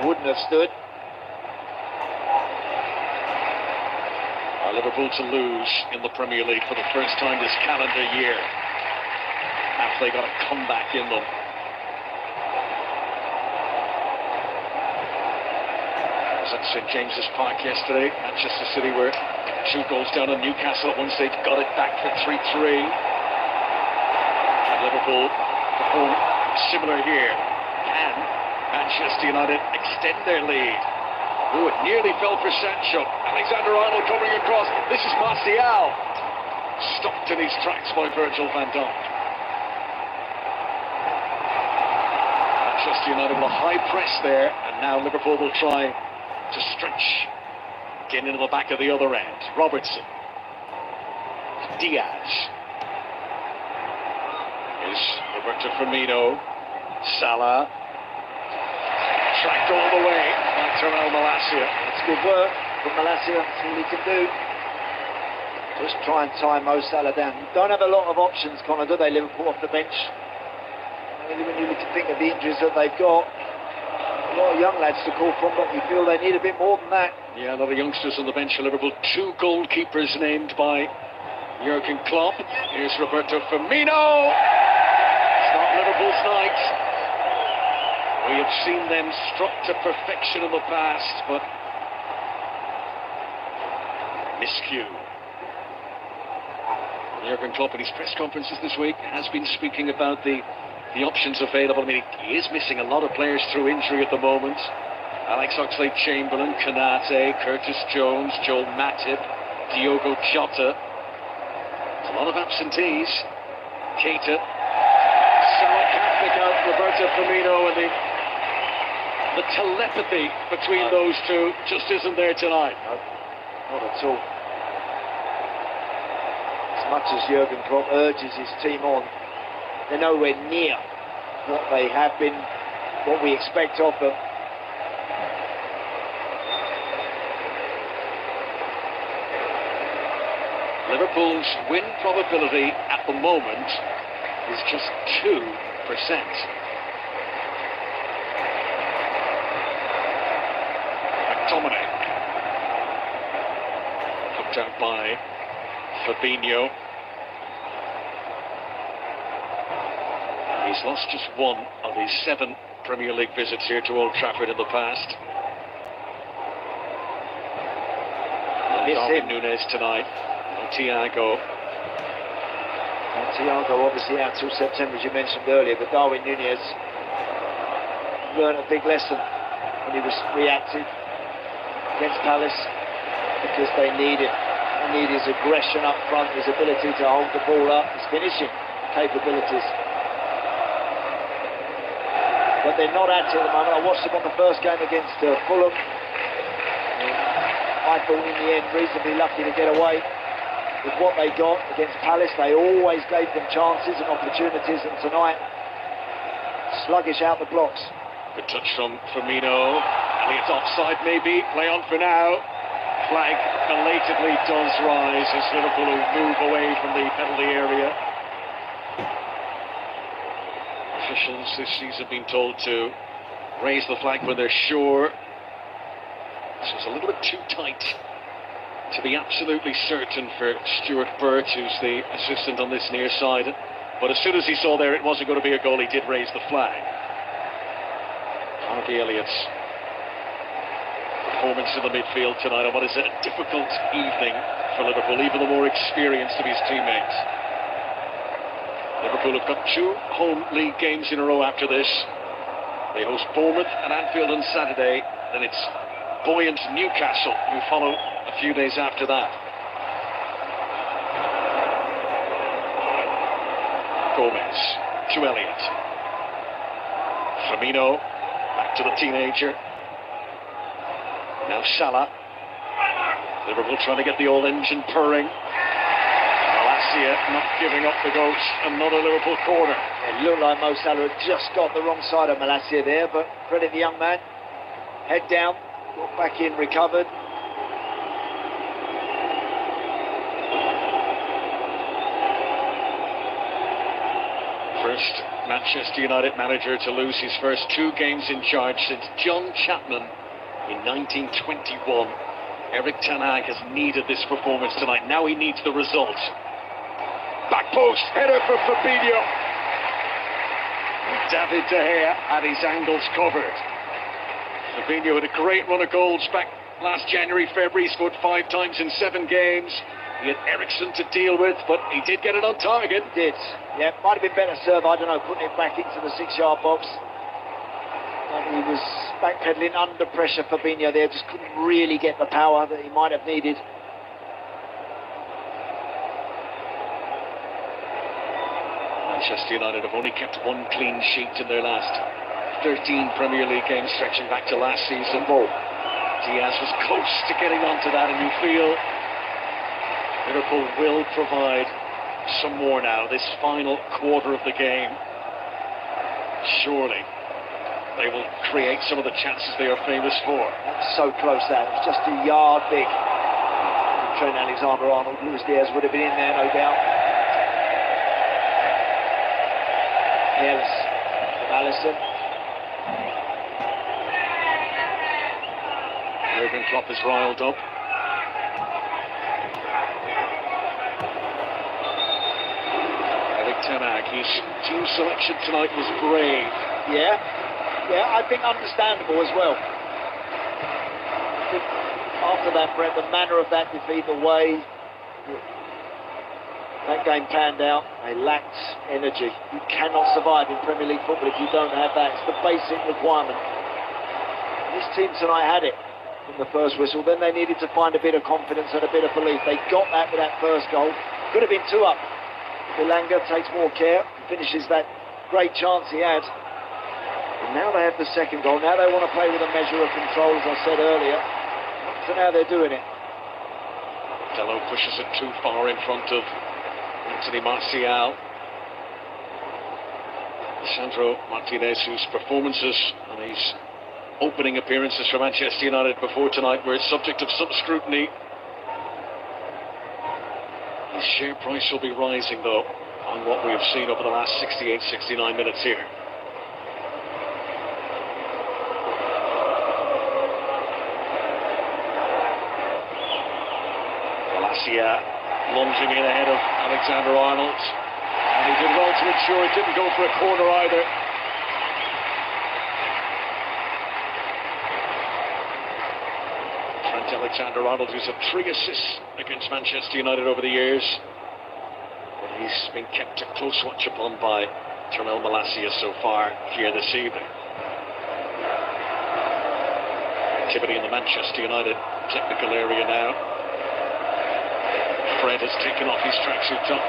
wouldn't have stood. Liverpool to lose in the Premier League for the first time this calendar year, after they got a comeback in them. Was at St James's Park yesterday. Manchester City were 2 goals down on Newcastle at one stage, got it back for 3-3. And Liverpool perform similar here. Can Manchester United extend their lead? Oh, it nearly fell for Sancho. Alexander-Arnold coming across. This is Martial. Stopped in his tracks by Virgil van Dijk. Manchester United with a high press there, and now Liverpool will try to stretch, get into the back of the other end. Robertson. Diaz. Here's Roberto Firmino. Salah. Tracked all the way by Terima. That's good work from Malacia. That's all he can do. Just try and tie Mo Salah down. Don't have a lot of options, Connor, do they, Liverpool off the bench? Really, when you look to think of the injuries that they've got, a lot of young lads to call from, but you feel they need a bit more than that. Yeah, a lot of youngsters on the bench for Liverpool. 2 goalkeepers named by Jurgen Klopp. Here's Roberto Firmino. It's not Liverpool's night. We have seen them struck to perfection in the past, but miscue. Jurgen Klopp in his press conferences this week has been speaking about the options available. I mean, he is missing a lot of players through injury at the moment. Alex Oxlade-Chamberlain, Konate, Curtis Jones, Joel Matip, Diogo Jota. It's a lot of absentees. Keita, Salah can't pick out Roberto Firmino, and the telepathy between those two just isn't there tonight. No, not at all. As much as Jurgen Klopp urges his team on, they're nowhere near what they have been, what we expect of them. Liverpool's win probability at the moment is just 2%. McTominay, hooked out by Fabinho. He's lost just one of his 7 Premier League visits here to Old Trafford in the past. Darwin Núñez tonight. Thiago obviously out till September, as you mentioned earlier, but Darwin Núñez learned a big lesson when he was reactive against Palace, because they need it. They need his aggression up front, his ability to hold the ball up, his finishing capabilities. But they're not at it at the moment. I watched them on the first game against Fulham. I thought in the end reasonably lucky to get away with what they got against Palace. They always gave them chances and opportunities, and tonight, sluggish out the blocks. Good touch from Firmino. Elliott's offside maybe. Play on for now. Flag belatedly does rise as Liverpool move away from the penalty area. Officials this season have been told to raise the flag when they're sure. This was a little bit too tight to be absolutely certain for Stuart Burt, who's the assistant on this near side. But as soon as he saw there it wasn't going to be a goal, he did raise the flag. Harvey Elliott's performance in the midfield tonight on what is a difficult evening for Liverpool, even the more experienced of his teammates. Liverpool have got 2 home league games in a row after this. They host Bournemouth and Anfield on Saturday, then it's buoyant Newcastle, who follow a few days after that. Gomez to Elliott. Firmino back to the teenager. Now Salah. Liverpool trying to get the old engine purring. Malacia not giving up the ghost. Another Liverpool corner. It looked like Mo Salah had just got the wrong side of Malacia there, but credit the young man. Head down. Got back in, recovered. First Manchester United manager to lose his first 2 games in charge since John Chapman in 1921. Eric Ten Hag has needed this performance tonight. Now he needs the result. Back post, header for Fabinho. David De Gea had his angles covered. Fabinho had a great run of goals back last January, February. He scored 5 times in 7 games. He had Eriksen to deal with, but he did get it on target. He did. Yeah, might have been better serve, I don't know, putting it back into the 6-yard box. But he was backpedaling under pressure, Fabinho there, just couldn't really get the power that he might have needed. Manchester United have only kept 1 clean sheet in their last 13 Premier League games, stretching back to last season. Diaz was close to getting onto that, and you feel Liverpool will provide some more now, this final quarter of the game. Surely they will create some of the chances they are famous for. That's so close that, it was just a yard big. Trent Alexander-Arnold, Luis Diaz would have been in there, no doubt. Careless from Alisson. Jurgen Klopp is riled up. Eric Ten Hag, his team selection tonight was brave. Yeah, Yeah, I think understandable as well. I think after that, Brett, the manner of that defeat, the way that game panned out, they lacked energy. You cannot survive in Premier League football if you don't have that. It's the basic requirement. This team tonight had it from the first whistle. Then they needed to find a bit of confidence and a bit of belief. They got that with that first goal. Could have been 2 up. Ilanga takes more care, finishes that great chance he had. And now they have the second goal. Now they want to play with a measure of control, as I said earlier. So now they're doing it. Dello pushes it too far in front of Anthony Martial. Sandro Martinez, whose performances and his opening appearances for Manchester United before tonight were subject of some scrutiny. His share price will be rising, though, on what we have seen over the last 68-69 minutes here. Malacia lunging in ahead of Alexander-Arnold, and he did well to ensure it didn't go for a corner either. Alexander-Arnold, who's had 3 assists against Manchester United over the years, but he's been kept a close watch upon by Terima Malacia so far here this evening. Activity in the Manchester United technical area now. Fred has taken off his tracksuit top.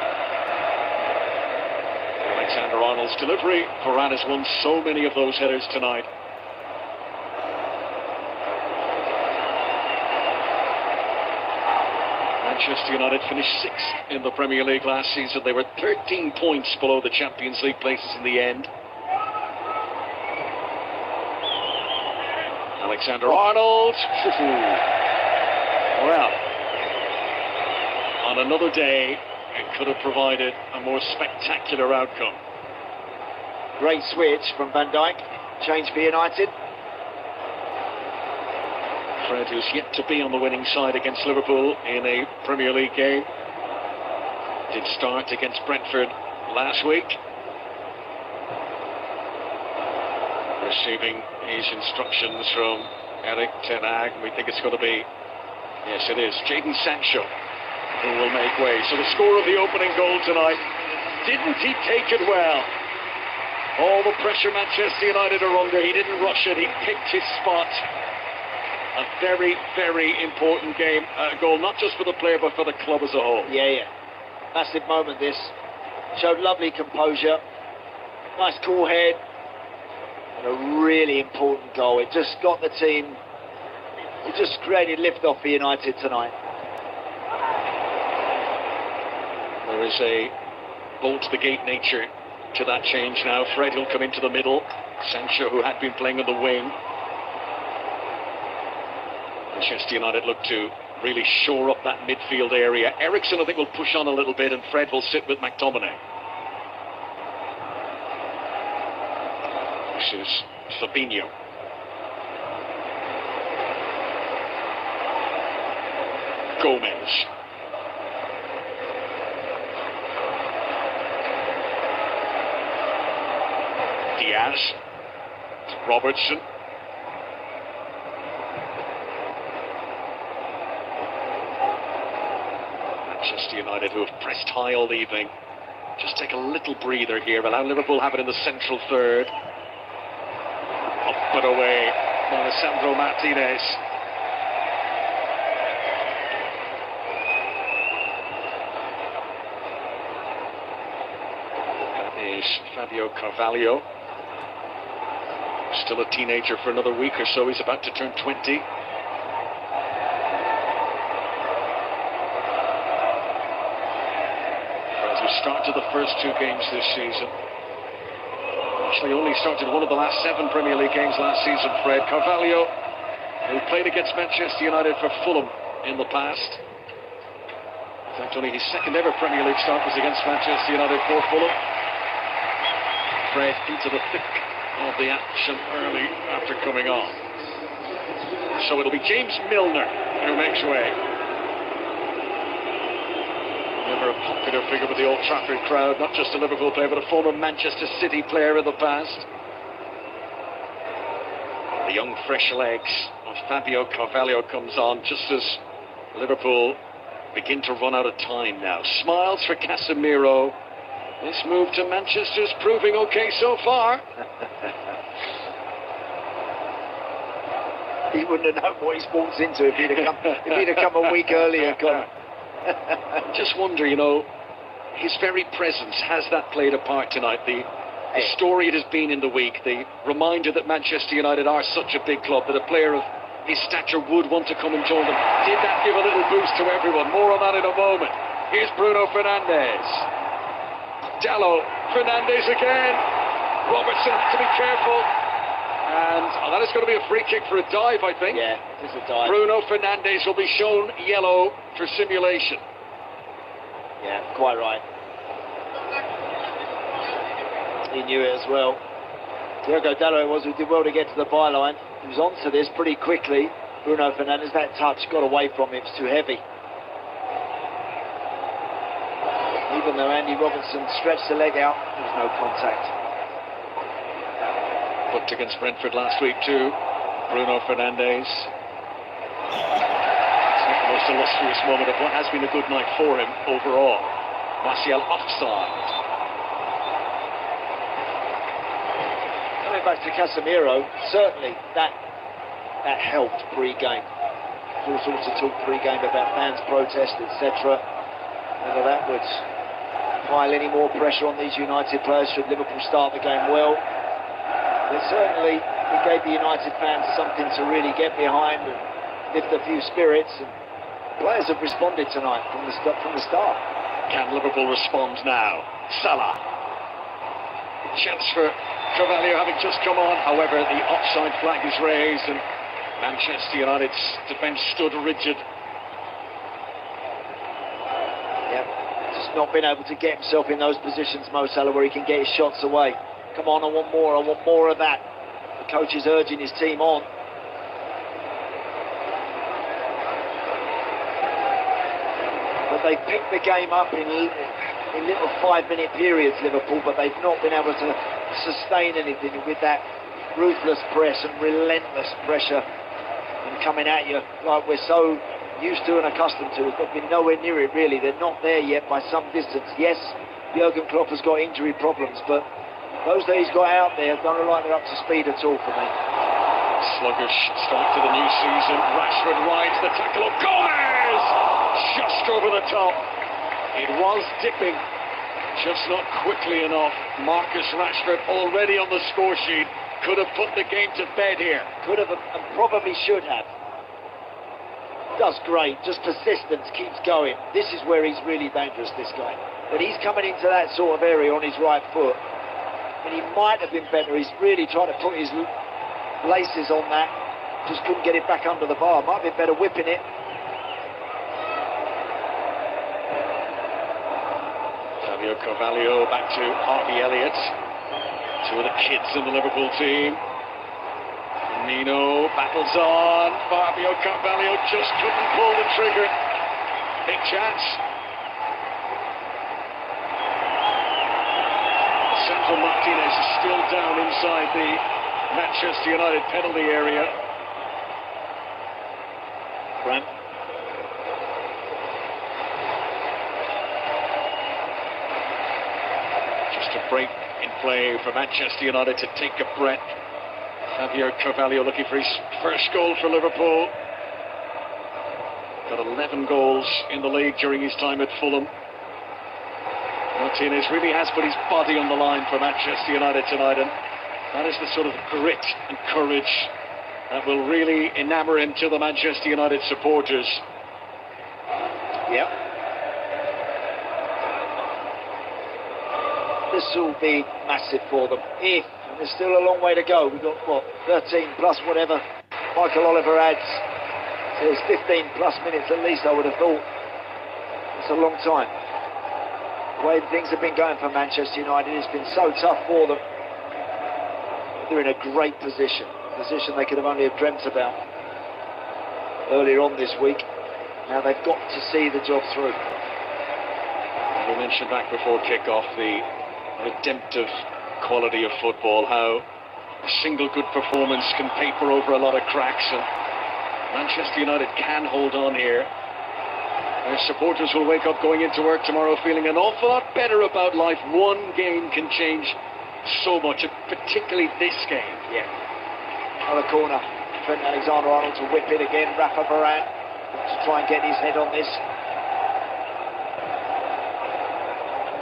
Alexander-Arnold's delivery. Varane has won so many of those headers tonight. Manchester United finished 6th in the Premier League last season. They were 13 points below the Champions League places in the end. Alexander-Arnold. Well, on another day, it could have provided a more spectacular outcome. Great switch from Van Dijk. Change for United. Fred, who's yet to be on the winning side against Liverpool in a Premier League game, did start against Brentford last week. Receiving his instructions from Eric Ten Hag. We think it's going to be, yes it is, Jadon Sancho who will make way. So the score of the opening goal tonight, didn't he take it well? All the pressure Manchester United are under, he didn't rush it, he picked his spot. A very, very important goal, not just for the player, but for the club as a whole. Yeah. Massive moment, this. Showed lovely composure. Nice cool head. And a really important goal. It just got the team... It just created lift-off for United tonight. There is a bolt-to-the-gate nature to that change now. Fred will come into the middle. Sancho, who had been playing on the wing. Manchester United look to really shore up that midfield area. Eriksen, I think, will push on a little bit, and Fred will sit with McTominay. This is Fabinho. Gomez. Diaz. Robertson. Manchester United, who have pressed high all evening, just take a little breather here, allow Liverpool have it in the central third. Up and away by Alessandro Martinez. That is Fabio Carvalho, still a teenager for another week or so. He's about to turn 20. Started the first 2 games this season. Actually only started one of the last 7 Premier League games last season, Fred. Carvalho, who played against Manchester United for Fulham in the past. In fact, only his 2nd ever Premier League start was against Manchester United for Fulham. Fred into the thick of the action early after coming on. So it'll be James Milner who makes way. Never a popular figure with the Old Trafford crowd, not just a Liverpool player, but a former Manchester City player in the past. The young fresh legs of Fabio Carvalho comes on just as Liverpool begin to run out of time now. Smiles for Casemiro. This move to Manchester's proving okay so far. He wouldn't have known what he's walked into if he'd have come a week earlier. Just wonder, you know, his very presence, has that played a part tonight? The story it has been in the week, the reminder that Manchester United are such a big club that a player of his stature would want to come and join them. Did that give a little boost to everyone? More on that in a moment. Here's Bruno Fernandes. Dallo, Fernandes again. Robertson has to be careful. And that is going to be a free kick for a dive, I think. Yeah, it's a dive. Bruno Fernandes will be shown yellow for simulation. Yeah, quite right. He knew it as well. Diogo Dallo it was who did well to get to the byline. He was onto this pretty quickly. Bruno Fernandes, that touch got away from him. It's too heavy. Even though Andy Robertson stretched the leg out, there was no contact. Booked against Brentford last week too. Bruno Fernandes. It's not the most illustrious moment of what has been a good night for him overall. Martial offside. Coming back to Casemiro, certainly that helped pre-game. All sorts of talk pre-game about fans' protest, etc. Whether that would pile any more pressure on these United players should Liverpool start the game well. But certainly it gave the United fans something to really get behind and lift a few spirits. And players have responded tonight from the start. Can Liverpool respond now? Salah. Chance for Carvalho having just come on. However, the offside flag is raised and Manchester United's defence stood rigid. Yep, just not been able to get himself in those positions, Mo Salah, where he can get his shots away. Come on, I want more of that. The coach is urging his team on. But they picked the game up in little 5-minute periods, Liverpool, but they've not been able to sustain anything with that ruthless press and relentless pressure and coming at you like we're so used to and accustomed to. They've been nowhere near it, really. They're not there yet by some distance. Yes, Jurgen Klopp has got injury problems, but those that he's got out there don't look like they're up to speed at all for me. Sluggish start to the new season. Rashford rides the tackle of Gomez! Just over the top. It was dipping, just not quickly enough. Marcus Rashford already on the score sheet. Could have put the game to bed here. Could have and probably should have. Does great, just persistence, keeps going. This is where he's really dangerous, this guy. When he's coming into that sort of area on his right foot, and he might have been better, he's really trying to put his laces on that. Just couldn't get it back under the bar. Might have been better whipping it. Fabio Carvalho back to Harvey Elliott. Two of the kids in the Liverpool team. Nino battles on. Fabio Carvalho just couldn't pull the trigger. Big chance. Central Martinez is still down inside the Manchester United penalty area. Grant. Just a break in play for Manchester United to take a breath. Fabio Carvalho looking for his first goal for Liverpool. Got 11 goals in the league during his time at Fulham. Martinez really has put his body on the line for Manchester United tonight, and that is the sort of grit and courage that will really enamour him to the Manchester United supporters. Yep. This will be massive for them. If, and there's still a long way to go. We've got, what, 13 plus whatever Michael Oliver adds. So it's 15 plus minutes at least, I would have thought. It's a long time. The way things have been going for Manchester United, it's been so tough for them. They're in a great position. A position they could have only have dreamt about earlier on this week. Now they've got to see the job through. We mentioned back before kick-off the redemptive quality of football, how A single good performance can paper over a lot of cracks, and Manchester United can hold on here. Their supporters will wake up going into work tomorrow feeling an awful lot better about life. One game can change so much, particularly this game. Yeah. Another corner. Trent Alexander-Arnold to whip it again. Rafa Varane to try and get his head on this.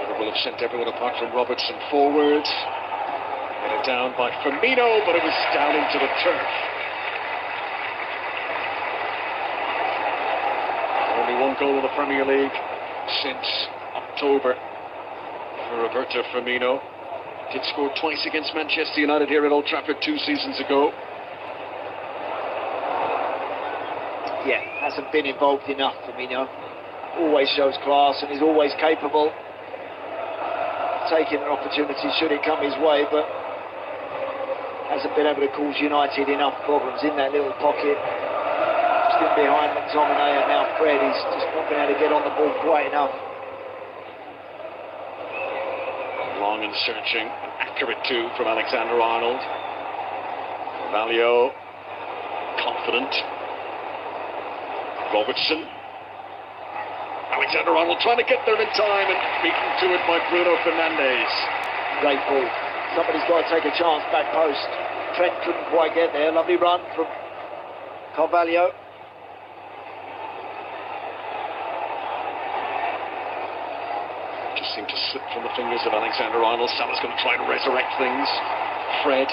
Liverpool have sent everyone apart from Robertson forward. Get it down by Firmino, but it was down into the turf. Only one goal in the Premier League since October for Roberto Firmino. He'd scored twice against Manchester United here at Old Trafford 2 seasons ago. Yeah, hasn't been involved enough, Firmino. Always shows class and is always capable of taking an opportunity should it come his way, but hasn't been able to cause United enough problems in that little pocket. Just in behind McTominay and now Fred. He's just not been able to get on the ball quite enough. Long and searching, accurate too from Alexander-Arnold. Valio, confident. Robertson. Alexander-Arnold trying to get there in time and beaten to it by Bruno Fernandes. Great ball. Somebody's got to take a chance back post. Trent couldn't quite get there. Lovely run from Carvalho. Just seemed to slip from the fingers of Alexander-Arnold. Salah's going to try and resurrect things. Fred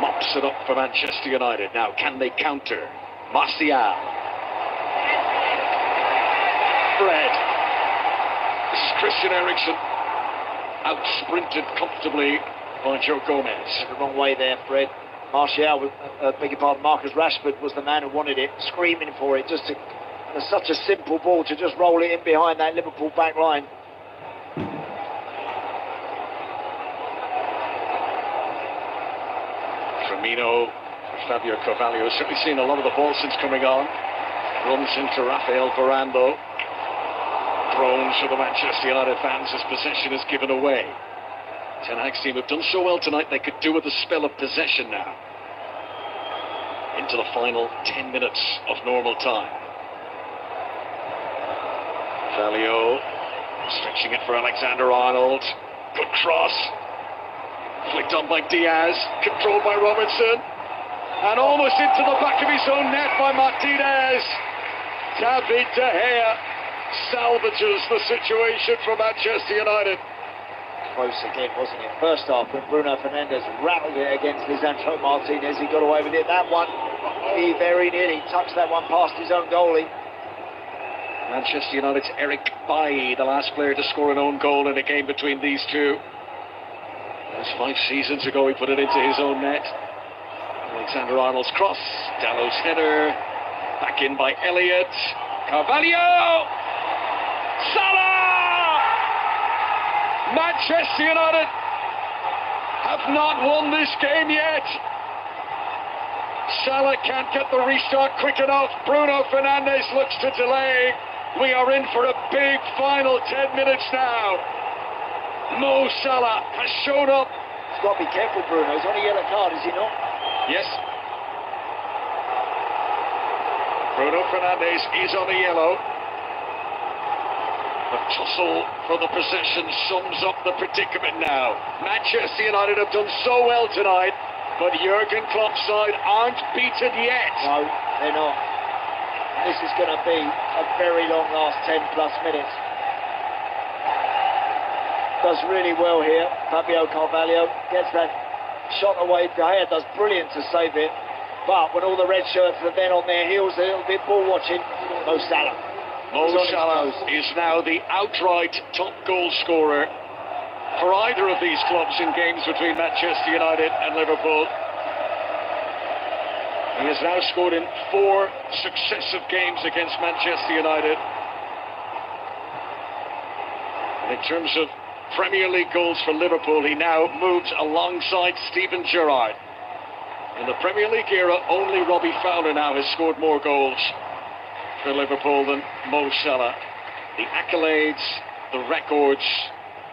mops it up for Manchester United. Now, can they counter? Martial. Fred. This is Christian Eriksen. Out-sprinted comfortably by Joe Gomez. The wrong way there, Fred. Martial, beg your pardon, Marcus Rashford was the man who wanted it, screaming for it. Just such a simple ball to just roll it in behind that Liverpool back line. Firmino, Fabio Carvalho has certainly seen a lot of the ball since coming on. Runs into Rafael Varane though. Thrown to the Manchester United fans as possession is given away. Ten Hag's team have done so well tonight they could do with a spell of possession now. Into the final 10 minutes of normal time. Valio stretching it for Alexander-Arnold. Good cross. Flicked on by Diaz. Controlled by Robertson. And almost into the back of his own net by Martinez. David De Gea salvages the situation for Manchester United. Close again, wasn't it? First half, when Bruno Fernandes rattled it against Lisandro Martinez, he got away with it. That one, he very nearly touched that one past his own goalie. Manchester United's Eric Bailly, the last player to score an own goal in a game between these two. That was 5 seasons ago, he put it into his own net. Alexander-Arnold's cross, Dallow's header, back in by Elliott. Carvalho! Salah! Manchester United have not won this game yet. Salah can't get the restart quick enough. Bruno Fernandes looks to delay. We are in for a big final 10 minutes now. Mo Salah has shown up. He's got to be careful, Bruno. He's on a yellow card, is he not? Yes. Bruno Fernandes is on a yellow. The tussle for the possession sums up the predicament now. Manchester United have done so well tonight, but Jurgen Klopp's side aren't beaten yet. No, they're not. This is going to be a very long last 10 plus minutes. Does really well here. Fabio Carvalho gets that shot away. De Gea does brilliant to save it. But when all the red shirts are then on their heels, a little bit ball watching, Mo Salah. Mo Salah is now the outright top goal scorer for either of these clubs in games between Manchester United and Liverpool. He has now scored in 4 successive games against Manchester United. And in terms of Premier League goals for Liverpool, he now moves alongside Steven Gerrard. In the Premier League era, only Robbie Fowler now has scored more goals for Liverpool than Mo Salah. The accolades, the records,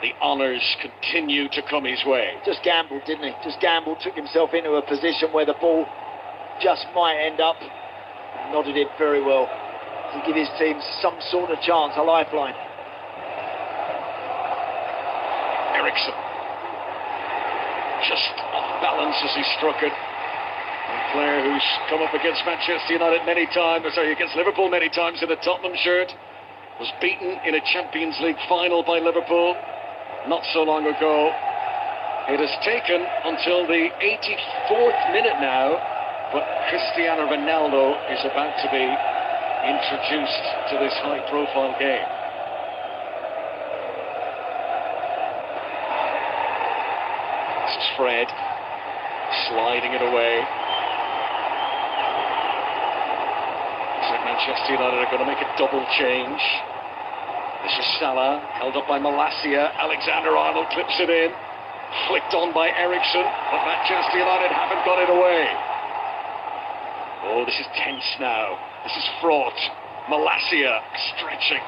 the honours continue to come his way. Just gambled, didn't he? Just gambled, took himself into a position where the ball just might end up. Nodded it very well to give his team some sort of chance, a lifeline. Eriksson. Just off balance as he struck it. A player who's come up against Manchester United many times, against Liverpool many times in a Tottenham shirt. Was beaten in a Champions League final by Liverpool not so long ago. It has taken until the 84th minute now, but Cristiano Ronaldo is about to be introduced to this high-profile game. This is Fred, sliding it away. Manchester United are going to make a double change. This is Salah, held up by Malacia. Alexander-Arnold clips it in. Flicked on by Eriksson, but Manchester United haven't got it away. Oh, this is tense now. This is fraught. Malacia stretching.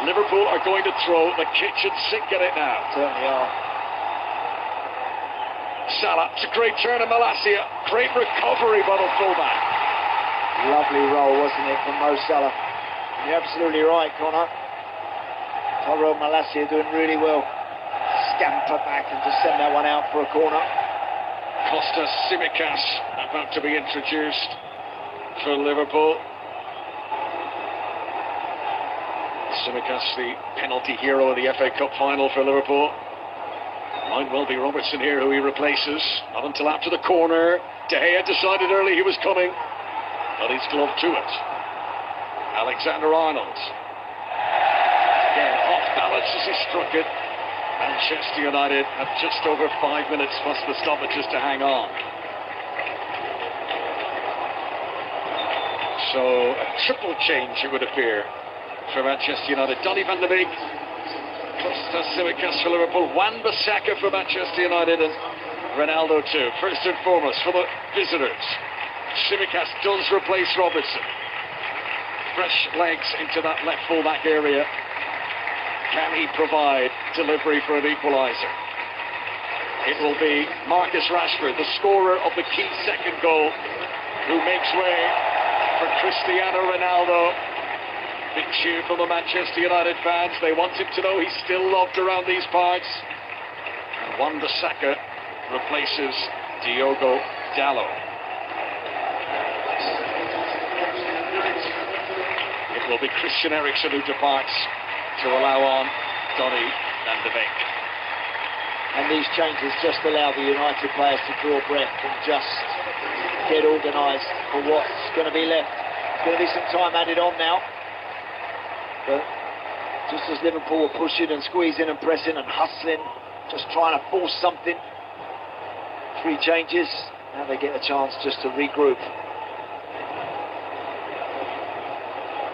Liverpool are going to throw the kitchen sink at it now. Certainly are. Salah, it's a great turn of Malacia. Great recovery by the fullback. Lovely roll, wasn't it, from Mo Salah? You're absolutely right, Connor. Tyrell Malacia doing really well. Scamper back and just send that one out for a corner. Kostas Tsimikas about to be introduced for Liverpool. Tsimikas, the penalty hero of the FA Cup final for Liverpool. Might well be Robertson here who he replaces. Not until after the corner. De Gea decided early he was coming. Got his glove to it. Alexander-Arnold. Again, off balance as he struck it. Manchester United have just over 5 minutes plus the stoppages to hang on. So, a triple change, it would appear, for Manchester United. Donny van de Beek, Kostas Tsimikas for Liverpool, Wan-Bissaka for Manchester United, and Ronaldo too. First and foremost, for the visitors. Tsimikas does replace Robertson. Fresh legs into that left full-back area. Can he provide delivery for an equaliser? It will be Marcus Rashford, the scorer of the key second goal, who makes way for Cristiano Ronaldo. Big cheer from the Manchester United fans. They want him to know he's still loved around these parts. And Wan-Bissaka replaces Diogo Dalot. It will be Christian Eriksen who departs to allow on Donny van de Beek. And these changes just allow the United players to draw breath and just get organised for what's going to be left. There's going to be some time added on now. But just as Liverpool were pushing and squeezing and pressing and hustling, just trying to force something, 3 changes, now they get a chance just to regroup.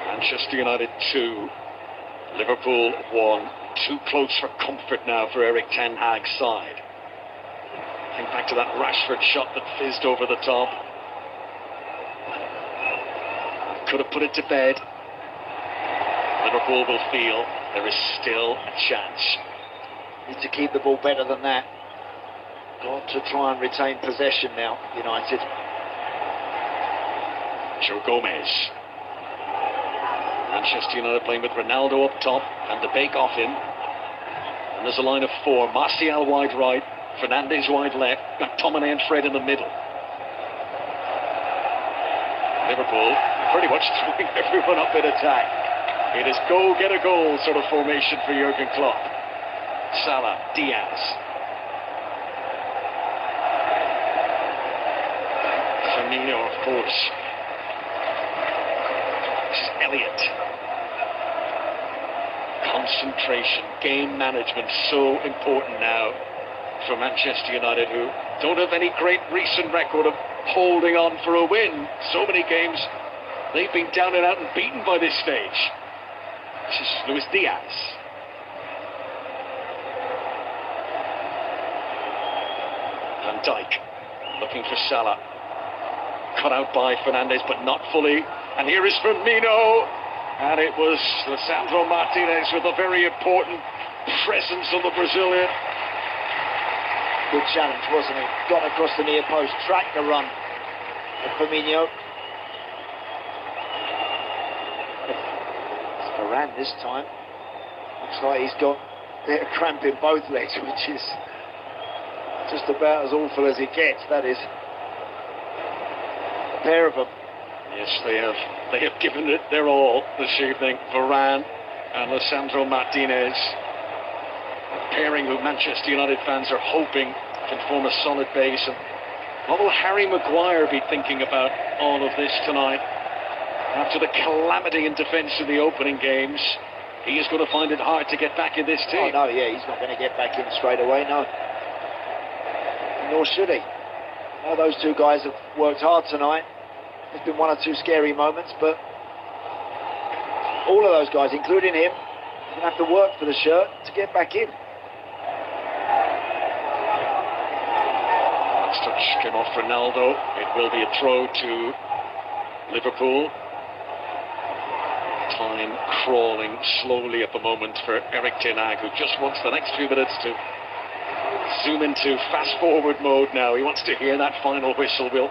Manchester United 2, Liverpool 1. Too close for comfort now for Erik ten Hag's side. Think back to that Rashford shot that fizzed over the top. Could have put it to bed. Liverpool will feel there is still a chance. Need to keep the ball better than that. Got to try and retain possession now, United. Joe Gomez. Manchester United playing with Ronaldo up top and the Beek off him. And there's a line of 4. Martial wide right, Fernandes wide left, McTominay and Fred in the middle. Liverpool pretty much throwing everyone up in attack. It is go get a goal sort of formation for Jurgen Klopp. Salah, Diaz. Firmino, of course. This is Elliott. Concentration, game management, so important now for Manchester United, who don't have any great recent record of holding on for a win. So many games they've been down and out and beaten by this stage. This is Luis Diaz. Van Dijk looking for Salah. Cut out by Fernandes, but not fully. And here is Firmino. And it was Lisandro Martinez with a very important presence on the Brazilian. Good challenge, wasn't it? Got across the near post, tracked the run of Firmino. It's Varane this time. Looks like he's got a bit of cramp in both legs, which is just about as awful as it gets, that is. A pair of them. Yes, they have given it their all this evening. Varane and Lisandro Martinez. A pairing who Manchester United fans are hoping can form a solid base. And what will Harry Maguire be thinking about all of this tonight? After the calamity in defence in the opening games, he is going to find it hard to get back in this team. Oh, no, yeah, he's not going to get back in straight away, no. Nor should he. No, those two guys have worked hard tonight. There's been one or two scary moments, but all of those guys, including him, are going to have to work for the shirt to get back in. Last touch came off Ronaldo. It will be a throw to Liverpool. Time crawling slowly at the moment for Erik ten Hag, who just wants the next few minutes to zoom into fast-forward mode now. He wants to hear that final whistle. We'll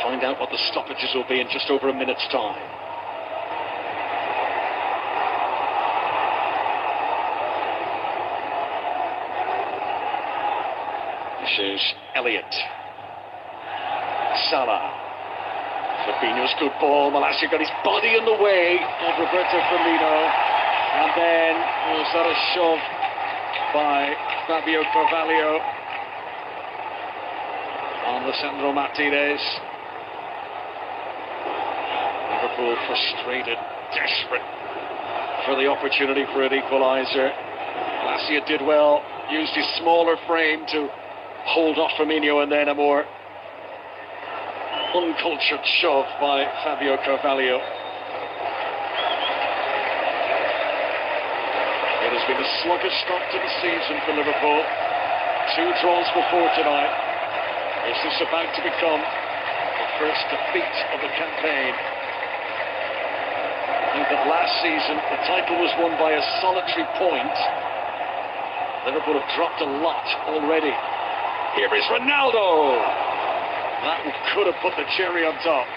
find out what the stoppages will be in just over a minute's time. This is Elliott. Salah. Fabinho's good ball. Malacia got his body in the way of Roberto Firmino. And then was that a shove by Fabio Carvalho on Lisandro Martinez. Liverpool frustrated, desperate for the opportunity for an equaliser. Malacia did well, used his smaller frame to hold off Firmino, and then a more uncultured shove by Fabio Carvalho. It has been a sluggish start to the season for Liverpool. 2 draws before tonight. Is this about to become the first defeat of the campaign? I think that last season the title was won by a solitary point. Liverpool have dropped a lot already. Here is Ronaldo. That could have put the cherry on top.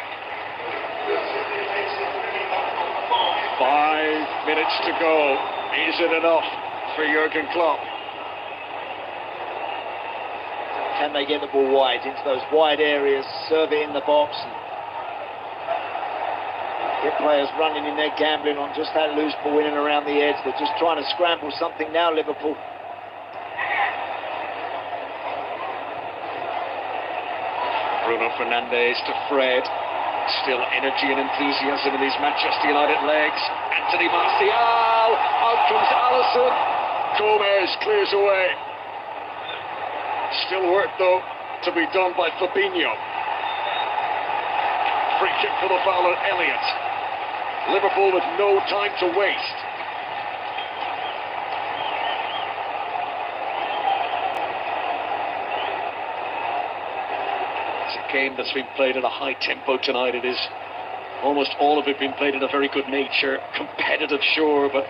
5 minutes to go. Is it enough for Jurgen Klopp? Can they get the ball wide into those wide areas, serve it in the box, and get players running in there, gambling on just that loose ball in and around the edge? They're just trying to scramble something now, Liverpool. Bruno Fernandes to Fred. Still energy and enthusiasm in these Manchester United legs. Anthony Martial. Out comes Alisson. Gomez clears away. Still work though to be done by Fabinho. Free kick for the fouler, Elliott. Liverpool with no time to waste. Game that's been played at a high tempo tonight. It is almost all of it been played in a very good nature, competitive, sure, but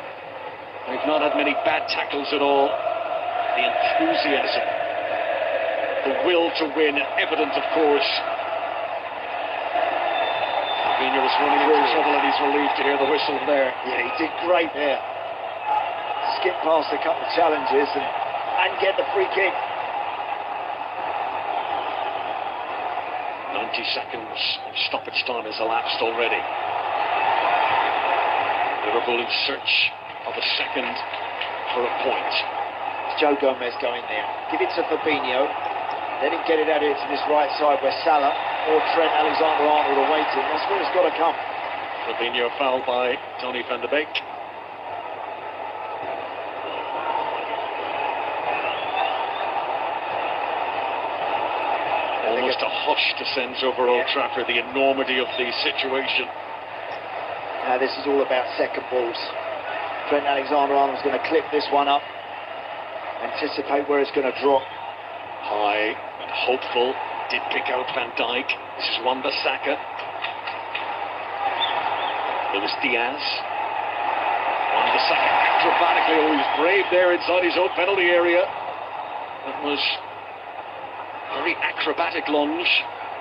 they've not had many bad tackles at all. The enthusiasm, the will to win, evident, of course. Fabinho was running into trouble and he's relieved to hear the whistle there. Yeah, he did great there. Skip past a couple of challenges and get the free kick. 90 seconds of stoppage time has elapsed already. Liverpool in search of a second for a point. It's Joe Gomez going there. Give it to Fabinho. Let him get it out into this right side where Salah or Trent Alexander-Arnold are waiting. That's where it's got to come. Fabinho fouled by Tony van de Beek. Almost a hush descends over Old Trafford, the enormity of the situation. Now this is all about second balls. Trent Alexander-Arnold's going to clip this one up, anticipate where it's going to drop. High and hopeful, did pick out Van Dijk. This is Wan-Bissaka. Luis Diaz. The second acrobatically, oh, he's brave there inside his own penalty area. That was a very acrobatic lunge.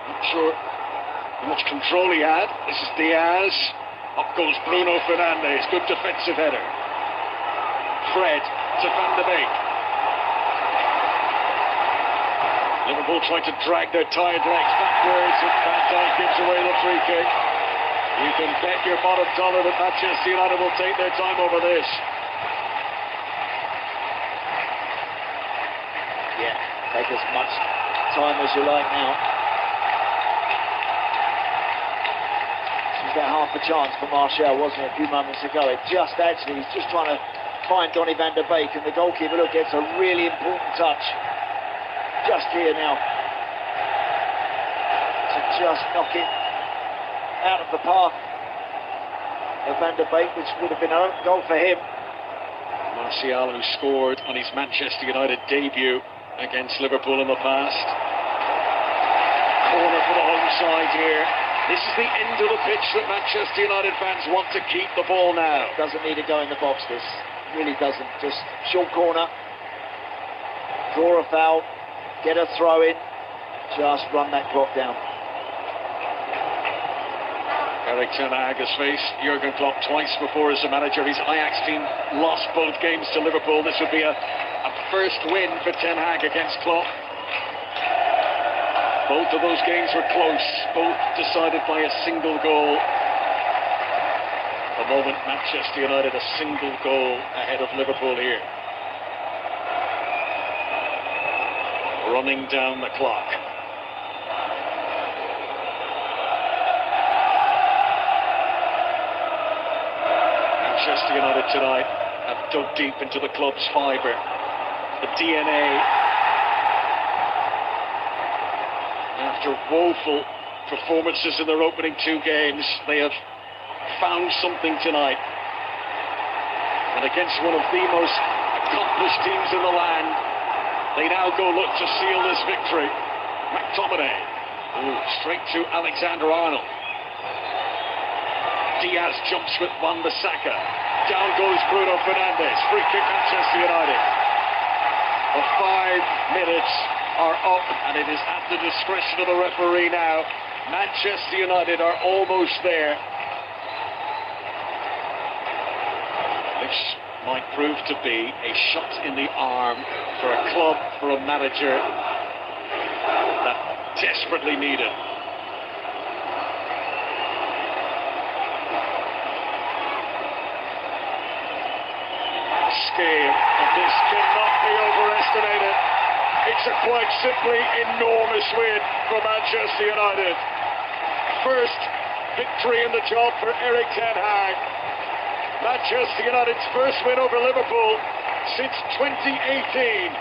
Not sure how much control he had. This is Diaz. Up goes Bruno Fernandes. Good defensive header. Fred to Van de Beek. Liverpool trying to drag their tired legs backwards, and Van Dijk gives away the free kick. You can bet your bottom dollar that Manchester United will take their time over this. Yeah, take as much time as you like now. This was about half a chance for Martial, wasn't it, a few moments ago? It just actually, he's just trying to find Donny van der Beek, and the goalkeeper, look, gets a really important touch. Just here now. To just knock it out of the path of Van der Beek, which would have been an open goal for him. Martial, who scored on his Manchester United debut against Liverpool in the past. Corner for the home side here. This is the end of the pitch that Manchester United fans want to keep the ball now. Doesn't need to go in the box, this. Really doesn't. Just short corner. Draw a foul. Get a throw in. Just run that clock down. Erik ten Hag has faced Jurgen Klopp twice before as a manager. His Ajax team lost both games to Liverpool. This would be a first win for ten Hag against Klopp. Both of those games were close, both decided by a single goal. At the moment, Manchester United a single goal ahead of Liverpool here. Running down the clock. Manchester United tonight have dug deep into the club's fibre, the DNA. After woeful performances in their opening two games, they have found something tonight. And against one of the most accomplished teams in the land, they now go look to seal this victory. McTominay. Ooh, straight to Alexander-Arnold. Diaz jumps with Wan-Bissaka. Down goes Bruno Fernandes. Free kick Manchester United. The 5 minutes are up, and it is at the discretion of the referee now. Manchester United are almost there. This might prove to be a shot in the arm for a club, for a manager that desperately needed. The scale of this cannot be overestimated. It's a quite simply enormous win for Manchester United. First victory in the job for Erik ten Hag. Manchester United's first win over Liverpool since 2018.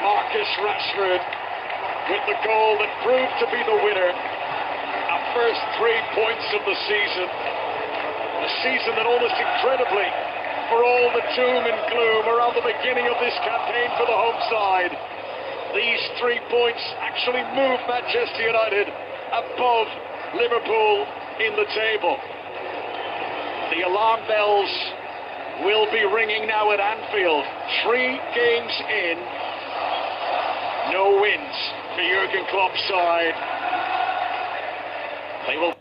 Marcus Rashford with the goal that proved to be the winner. Our first 3 points of the season. A season that almost incredibly, for all the doom and gloom around the beginning of this campaign for the home side, these 3 points actually move Manchester United above Liverpool in the table. The alarm bells will be ringing now at Anfield. 3 games in, no wins for Jurgen Klopp's side. They will